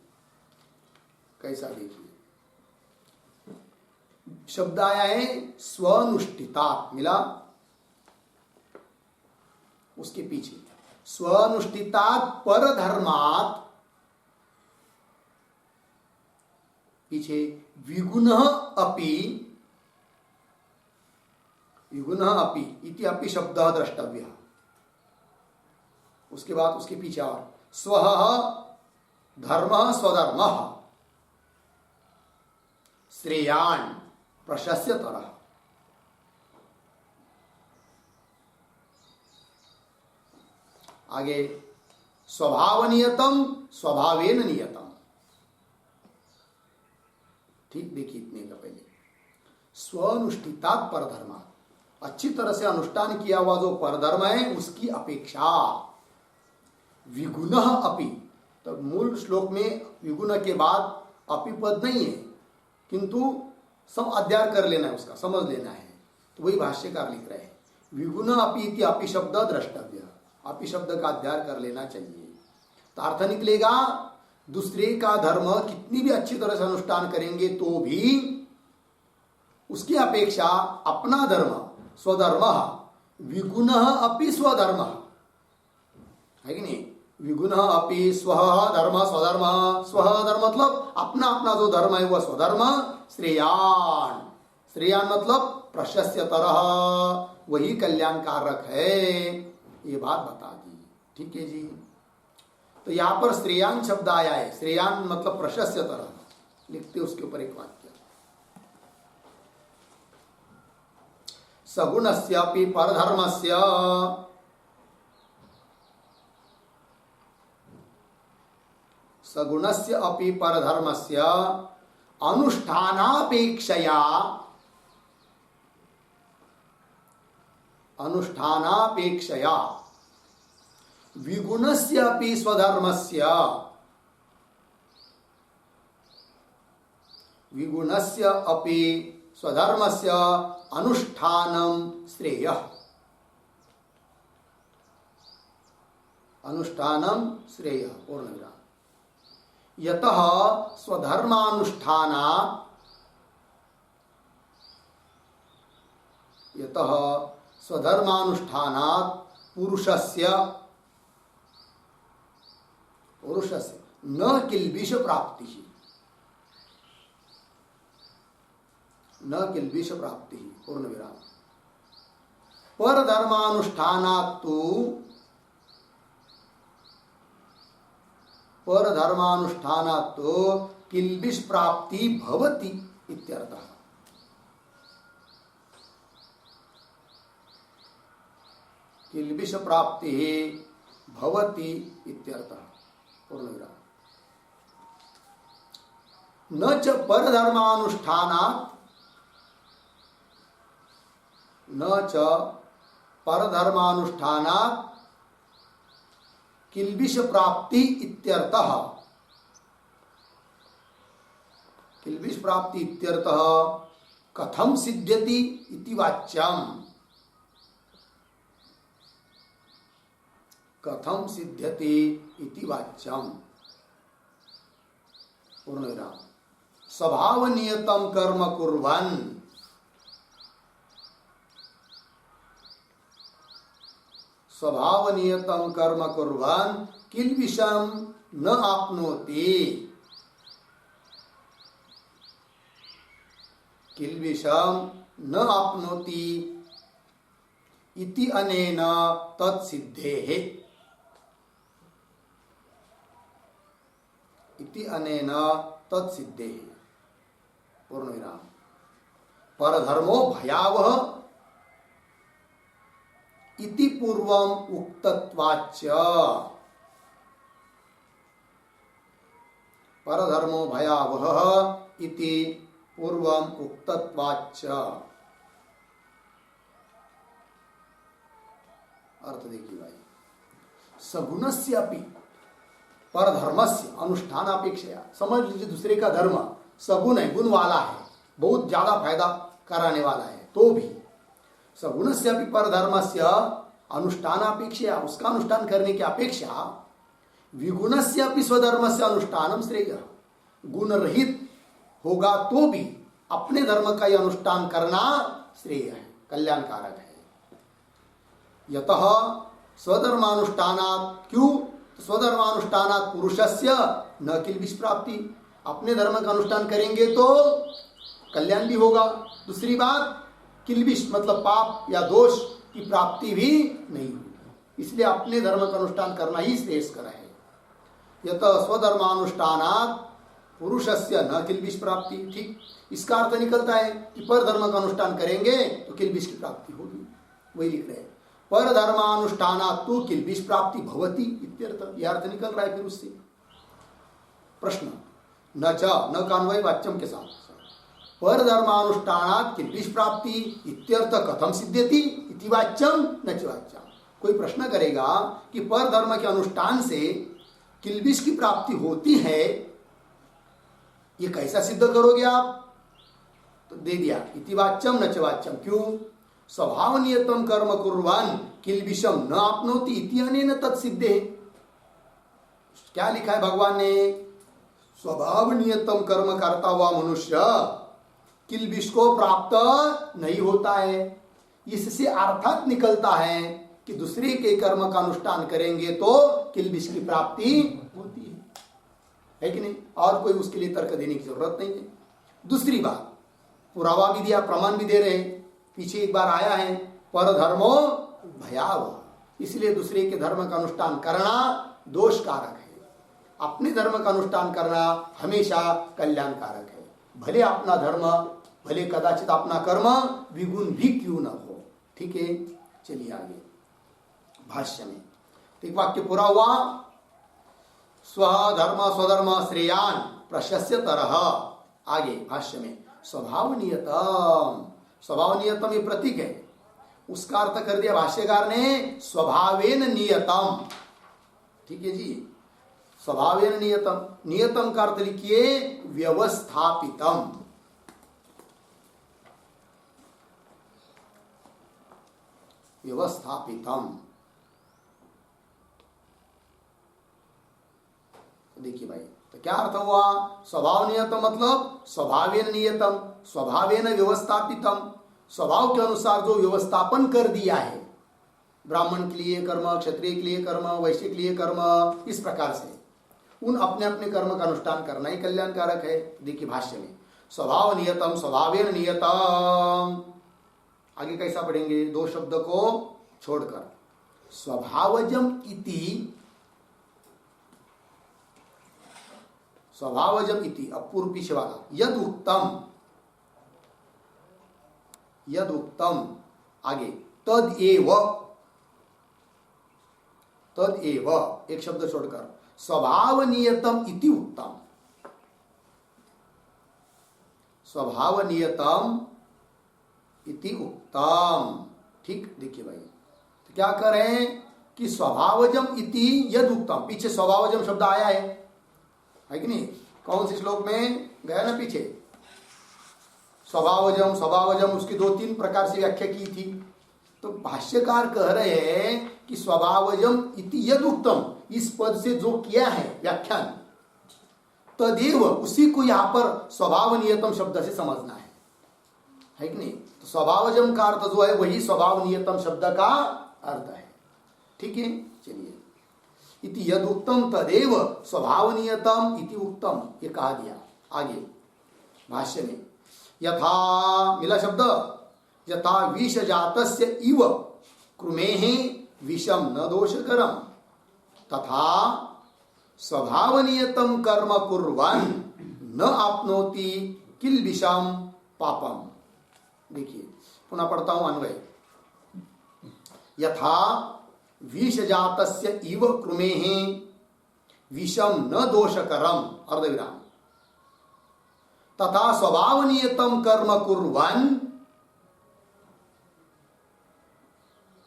कैसा देखिए, शब्द आया है स्वनुष्ठितात, मिला? उसके पीछे स्वनुष्ठितात परधर्मात्, पीछे विगुणः अपि, विगुणः अपि इति अपि शब्दः द्रष्टव्यः। उसके बाद उसके पीछे और स्वः धर्मः स्वधर्मः श्रेयान् प्रशस्यतरः। आगे स्वभावनियतम स्वभावेन नियतम। ठीक देखिए, इतने का पहले स्वनुष्ठितात परधर्मात्, अच्छी तरह से अनुष्ठान किया हुआ जो परधर्म है उसकी अपेक्षा विगुणः अपि, तो मूल श्लोक में विगुण के बाद अपि पद नहीं है, किंतु सब अध्ययन कर लेना है, उसका समझ लेना है। तो वही भाष्यकार लिख रहे हैं, विगुण अपि इति अपि शब्द द्रष्टव्य, अपि शब्द का अध्ययन कर लेना चाहिए। तो अर्थ निकलेगा दूसरे का धर्म कितनी भी अच्छी तरह से अनुष्ठान करेंगे तो भी उसकी अपेक्षा अपना धर्म स्वधर्म विगुणः अपि स्वधर्म है कि नहीं? विगुणः अपि स्वः धर्म स्वधर्म, स्वः धर्म मतलब अपना अपना जो धर्म है वह स्वधर्म, श्रेयान, श्रेयान मतलब प्रशस्यतरः, वही कल्याणकारक है, ये बात बता दी। ठीक है जी। तो यहां पर श्रेयान शब्द आया है, श्रेयान मतलब प्रशस्यतरः, लिखते उसके ऊपर एक वाक्य, सगुणस्य अपि परधर्मस्य, सगुणस्य अपि परधर्मस्य अनुष्ठानापेक्षया, अनुष्ठानापेक्षया विगुणस्य अपि स्वधर्मस्य, विगुणस्य अपि स्वधर्मस्य अनुष्ठानं श्रेयः, अनुष्ठानं श्रेयः पूर्णविराम। यतः स्वधर्मानुष्ठानात्, यतः स्वधर्मानुष्ठानात् पुरुषस्य, पुरुषस्य न किल्बिष प्राप्ति, न किल्बिष प्राप्ति पूर्णविराम। परधर्मानुष्ठानात् तु, परधर्मानुष्ठानात् तो किल्बिष प्राप्ति भवति इत्यर्थः। किल्बिष प्राप्ति भवति इत्यर्थः पूर्णविराम। न च परधर्मानुष्ठानात्, न च परधर्मानुष्ठानात् किल्बिष प्राप्ति इत्यर्थः, किल्बिष प्राप्ति इत्यर्थः कथम सिद्ध्यति इति वाच्यम्, कथम सिद्ध्यति इति वाच्यम् पूर्णविराम। स्वभावनियतं कर्म कुर्वन्, स्वभावनियतं कर्म कुर्वन् किल्बिषं न आप्नोति, किल्बिषं न आप्नोति इति अनेन तत्सिद्धेः, इति अनेन तत्सिद्धेः पूर्णविराम। परधर्मो भयावह इति पूर्वम उक्तत्वाच्च, परधर्मो भयावह इति पूर्वम उक्तत्वाच्च। अर्थ देखिए भाई, सगुणस्य अपि परधर्मस्य अनुष्ठानापेक्षया, समझ लीजिए दूसरे का धर्म सगुण है, गुण वाला है, बहुत ज्यादा फायदा कराने वाला है, तो भी सगुणस्य अपि परधर्मस्य अनुष्ठानापेक्षया, उसका अनुष्ठान करने की अपेक्षा विगुणस्य अपि स्वधर्मस्य अनुष्ठानम श्रेय, गुण रहित होगा तो भी अपने धर्म का ही अनुष्ठान करना श्रेय है, कल्याणकारक है। यतः स्वधर्मानुष्ठानात्, क्यों? स्वधर्मानुष्ठानात् पुरुषस्य न किल्बिष प्राप्ति, अपने धर्म का अनुष्ठान करेंगे तो कल्याण भी होगा। दूसरी बात, किल्बिष मतलब पाप या दोष की प्राप्ति भी नहीं होगी, इसलिए अपने धर्म का अनुष्ठान करना ही श्रेष्ठकर है। यतः स्वधर्मानुष्ठानात् पुरुषस्य न किल्बिष प्राप्ति, ठीक, इसका अर्थ निकलता है कि पर धर्म का अनुष्ठान करेंगे तो किल्बिष की प्राप्ति होगी, वही लिख रहे हैं। पर धर्मानुष्ठानात् तु किल्बिष प्राप्ति भवति इत्यर्थ, यह अर्थ निकल रहा है। फिर उससे प्रश्न, न च, न का अन्वय वाच्यम के साथ, पर धर्मानुष्ठानात् किल्बिष प्राप्ति इत्यर्थ कथम सिद्ध्यति इति वाच्यम न च वाच्यम। कोई प्रश्न करेगा कि पर धर्म के अनुष्ठान से किल्बिष की प्राप्ति होती है, ये कैसा सिद्ध करोगे आप? तो दे दिया इति वाच्यम न च वाच्यम, क्यों? स्वभाव नियतम कर्म कुर्वान किल्बिषम न आपनोति इति अनेन तत्सिद्धे। क्या लिखा है भगवान ने? स्वभाव नियतम कर्म करता हुआ मनुष्य किल्बिष को प्राप्त नहीं होता है। इससे अर्थात निकलता है कि दूसरे के कर्म का अनुष्ठान करेंगे तो किल्बिष की प्राप्ति होती है कि नहीं? और कोई उसके लिए तर्क देने की जरूरत नहीं है। दूसरी बात, पुरावा भी दिया, प्रमाण भी दे रहे हैं, पीछे एक बार आया है, पर धर्मो भयावह, इसलिए दूसरे के धर्म का अनुष्ठान करना दोष कारक है, अपने धर्म का अनुष्ठान करना हमेशा कल्याणकारक है। भले अपना धर्म, भले कदाचित अपना कर्म विगुण भी क्यों न हो। ठीक है, चलिए आगे भाष्य में तो एक वाक्य पूरा हुआ। स्वधर्म स्वधर्म श्रेयान प्रशस्य तरह, आगे भाष्य में स्वभाव नियतम, स्वभाव नियतम ये प्रतीक है, उसका अर्थ कर दिया भाष्यकार ने स्वभावेन नियतम। ठीक है जी, स्वभावेन नियतम, नियतम का अर्थ लिखिए व्यवस्थापितम। व्यवस्थापितम, देखिए भाई, तो क्या अर्थ हुआ? स्वभाव नियतम मतलब स्वभावेन नियतम, स्वभावेन व्यवस्थापितम, स्वभाव के अनुसार जो व्यवस्थापन कर दिया है, ब्राह्मण के लिए कर्म, क्षत्रिय के लिए कर्म, वैश्य के लिए कर्म, इस प्रकार से उन अपने अपने कर्म का अनुष्ठान करना ही कल्याणकारक है। देखिए भाष्य में स्वभाव नियतम स्वभावेन नियतम, आगे कैसा पढ़ेंगे? दो शब्द को छोड़कर स्वभावजम इति, स्वभावजम इति, अब पूर्व पीछे वाला यद उत्तम, यद उत्तम, आगे तद एव, तद एव, एक शब्द छोड़कर स्वभाव नियतम इति उत्तम, स्वभाव नियतम इति उत्तम। ठीक, देखिए भाई, तो क्या करें कि स्वभावजम इति यद उत्तम, पीछे स्वभावजम शब्द आया है कि नहीं? कौन से श्लोक में गया ना पीछे? स्वभावजम, स्वभावजम, उसकी दो तीन प्रकार से व्याख्या की थी। तो भाष्यकार कह रहे हैं कि स्वभावजम इति यद उत्तम, इस पद से जो किया है व्याख्यान, तदेव, उसी को यहां पर स्वभाव नियतम शब्द से समझना है कि नहीं? तो स्वभावजम का अर्थ जो है वही स्वभाव नियतम शब्द का अर्थ है। ठीक है, चलिए, इति यद उत्तम तदेव स्वभाव नियतम इति उत्तम, ये कहा दिया। आगे भाष्य में यथा, मिला शब्द, यथा विष जातस्य इव कृमेः विषम न दोषकरम तथा स्वभाव नियतम कर्म कुर्वन् न आपनोति किल विषम पापम। देखिए पुनः पढ़ता हूं अन्वय, यथा विष जातस्य इव कृमेः विषम न दोषकरम अर्धविराम तथा स्वभाव नियतम कर्म कुर्वन्,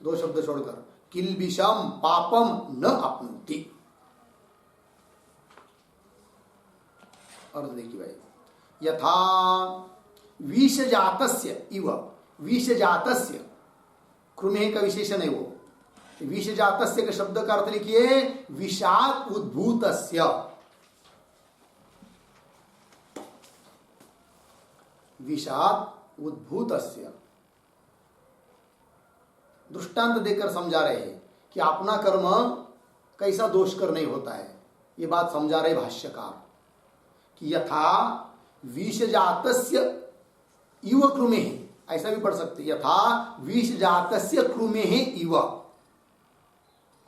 दो शब्द छोड़कर किल विषम पापम न आपनोति। अर्थ देखिए भाई, यथा विष जातस्य इव, विष जातस्य, कृमेः का विशेषण है वो, विष जातस्य के शब्द का अर्थ लिखिए विषात उद्भूतस्य। विषात उद्भूतस्य दृष्टांत देकर समझा रहे हैं कि अपना कर्म कैसा दोष कर नहीं होता है। ये बात समझा रहे भाष्यकार कि यथा विष जातस्य इव कृमे, ऐसा भी पढ़ सकते यथा विष जातस्य कृमे इव।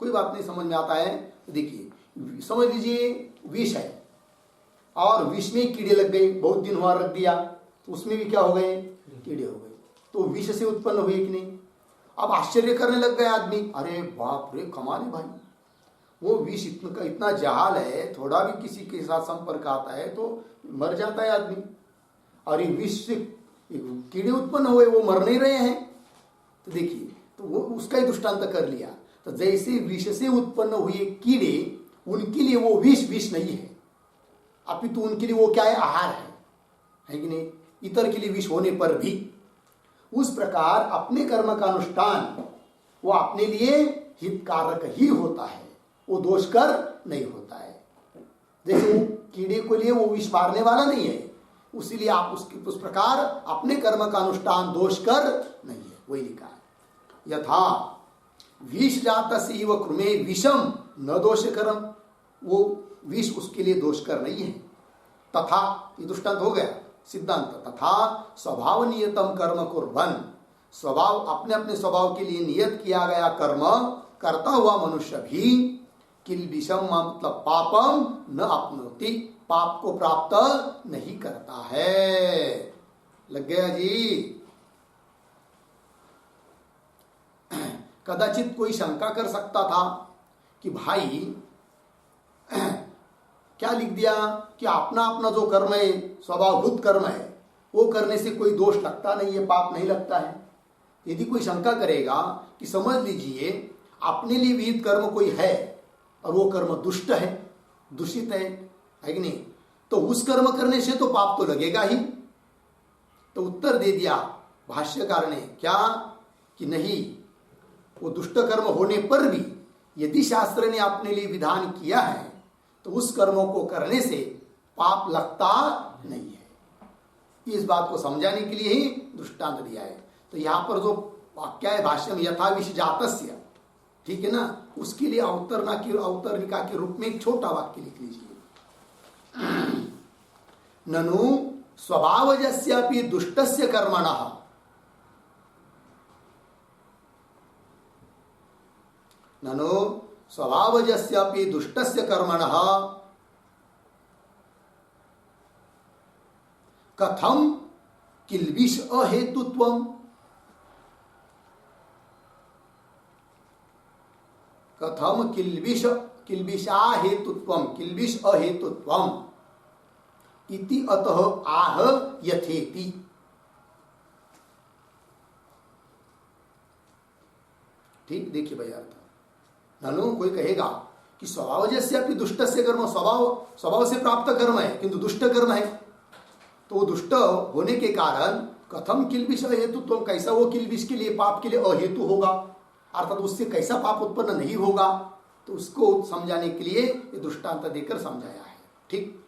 कोई बात नहीं समझ में आता है तो देखिए, समझ लीजिए विष है और विष में कीड़े लग गए, बहुत दिन हुआ रख दिया तो उसमें भी क्या हो गए, कीड़े हो गए, तो विष से उत्पन्न हुए कि नहीं। अब आश्चर्य करने लग गए आदमी, अरे बाप रे कमाल है भाई, वो विष इतना जहाल है, थोड़ा भी किसी के साथ संपर्क आता है तो मर जाता है आदमी, और ये विष से कीड़े उत्पन्न हुए, वो मर नहीं रहे हैं। तो देखिए, तो वो उसका ही दृष्टांत कर लिया। तो जैसे विष से उत्पन्न हुए कीड़े, उनके लिए वो विष नहीं है, अपितु उनके लिए वो क्या है, आहार है कि नहीं, इतर के लिए विष होने पर भी। उस प्रकार अपने कर्म का अनुष्ठान वो अपने लिए हितकारक ही होता है, वो दोषकर नहीं होता है। जैसे वो कीड़े को लिए वो विष मारने वाला नहीं है, उसीलिए आप उस प्रकार अपने कर्म का अनुष्ठान दोषकर नहीं है, वही लिखा है। यथा विष जातस्य इव कृमे विषम न दोषकरम, वो विष उसके लिए दोषकर नहीं है। तथा, ये दृष्टांत हो गया सिद्धांत। तथा स्वभाव नियतम कर्म कुर्वन्, स्वभाव अपने अपने स्वभाव के लिए नियत किया गया कर्म करता हुआ मनुष्य भी किल्बिषम मतलब पापम न अपनोति, पाप को प्राप्त नहीं करता है। लग गया जी। कदाचित कोई शंका कर सकता था कि भाई क्या लिख दिया कि अपना अपना जो कर्म है, स्वभावभूत कर्म है, वो करने से कोई दोष लगता नहीं है, पाप नहीं लगता है। यदि कोई शंका करेगा कि समझ लीजिए अपने लिए विहित कर्म कोई है और वो कर्म दुष्ट है, दूषित है कि नहीं, तो उस कर्म करने से तो पाप तो लगेगा ही। तो उत्तर दे दिया भाष्यकार ने क्या कि नहीं, वो दुष्ट कर्म होने पर भी यदि शास्त्र ने अपने लिए विधान किया है तो उस कर्मों को करने से पाप लगता नहीं है। इस बात को समझाने के लिए ही दृष्टांत दिया है। तो यहाँ पर जो वाक्य है भाष्य में यथा विष जातस्य, ठीक है ना, उसके लिए अवतरणिका के रूप में एक छोटा वाक्य लिख लीजिए। ननु स्वभावजस्यापि दुष्टस्य कर्मणः, ननु स्वभावजस्यापि दुष्टस्य कर्मणः कथम किल्बिष अहेतुत्वम्, कथम किल्बिषा हेतुत्वम्, किल्बिष अहेतुत्वम् इति अतः आह यथेति। ठीक, देखिए भाई अर्थ। ननु कोई कहेगा कि स्वभावजस्यापि दुष्टस्य कर्म, स्वभाव से प्राप्त कर्म है किंतु दुष्ट कर्म है, तो वो दुष्ट होने के कारण कथम किल्बिष हेतुत्व, कैसा वो किल्बिष के लिए पाप के लिए अहेतु होगा, अर्थात उससे कैसा पाप उत्पन्न नहीं होगा। तो उसको समझाने के लिए ये दृष्टांत देकर समझाया है। ठीक,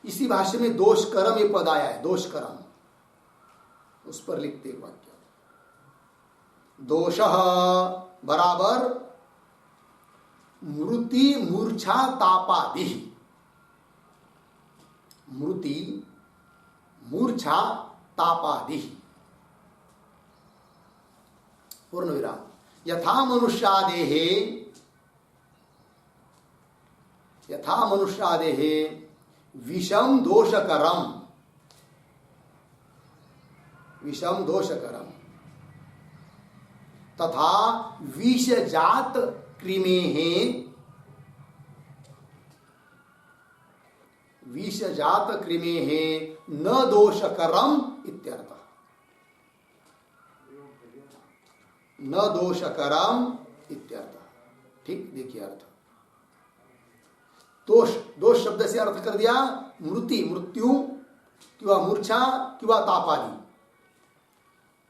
इसी भाष्य में दोष कर्म ये पद आया है, दोष कर्म, उस पर लिखते एक वाक्य, दोषः बराबर मृति मूर्छा तापादि, मृति मूर्छा तापादि पूर्ण विराम। यथा मनुष्यादेहे, यथा मनुष्यादेहे विषम दोषकरम, विषम दोषकरम तथा विषजात कृमेः, विषजात कृमेः न दोषकरम इत्यर्थः, न दोषकरम इत्यर्थः। ठीक, देखिए अर्थ, दोष, दोष शब्द से अर्थ कर दिया मृत्यु, मृत्यु किंवा मूर्छा किंवा तापादि।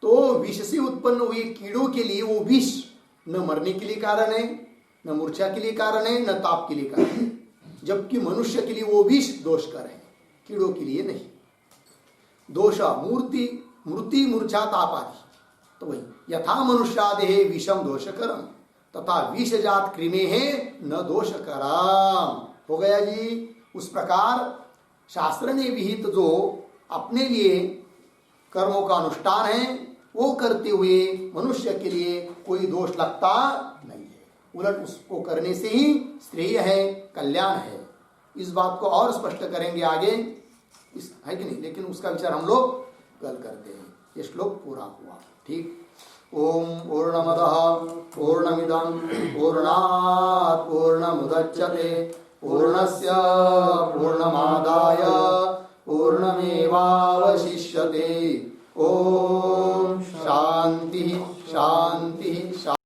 तो विष से उत्पन्न हुए कीड़ों के लिए वो विष न मरने के लिए कारण है, न मूर्छा के लिए कारण है, न ताप के लिए कारण है। जबकि मनुष्य के लिए वो भी दोषकर है, कीड़ों के लिए नहीं। दोष मूर्ति मूर्छा ताप आदि, तो वही यथा मनुष्यादेह विषम दोषकरम तथा विषजात कृमे है न दोषकरम। हो गया जी। उस प्रकार शास्त्र ने विहित जो अपने लिए कर्मों का अनुष्ठान है वो करते हुए मनुष्य के लिए कोई दोष लगता नहीं है, उलट उसको करने से ही श्रेय है, कल्याण है। इस बात को और स्पष्ट करेंगे आगे, इस है कि नहीं, लेकिन उसका विचार हम लोग कल करते हैं। ये श्लोक पूरा हुआ। ठीक। ओम पूर्णमदः पूर्णमिदं पूर्णात् पूर्णमुदच्यते पूर्णस्य पूर्णमादाय पूर्णमेवावशिष्यते। ओम शांति शांति शांति।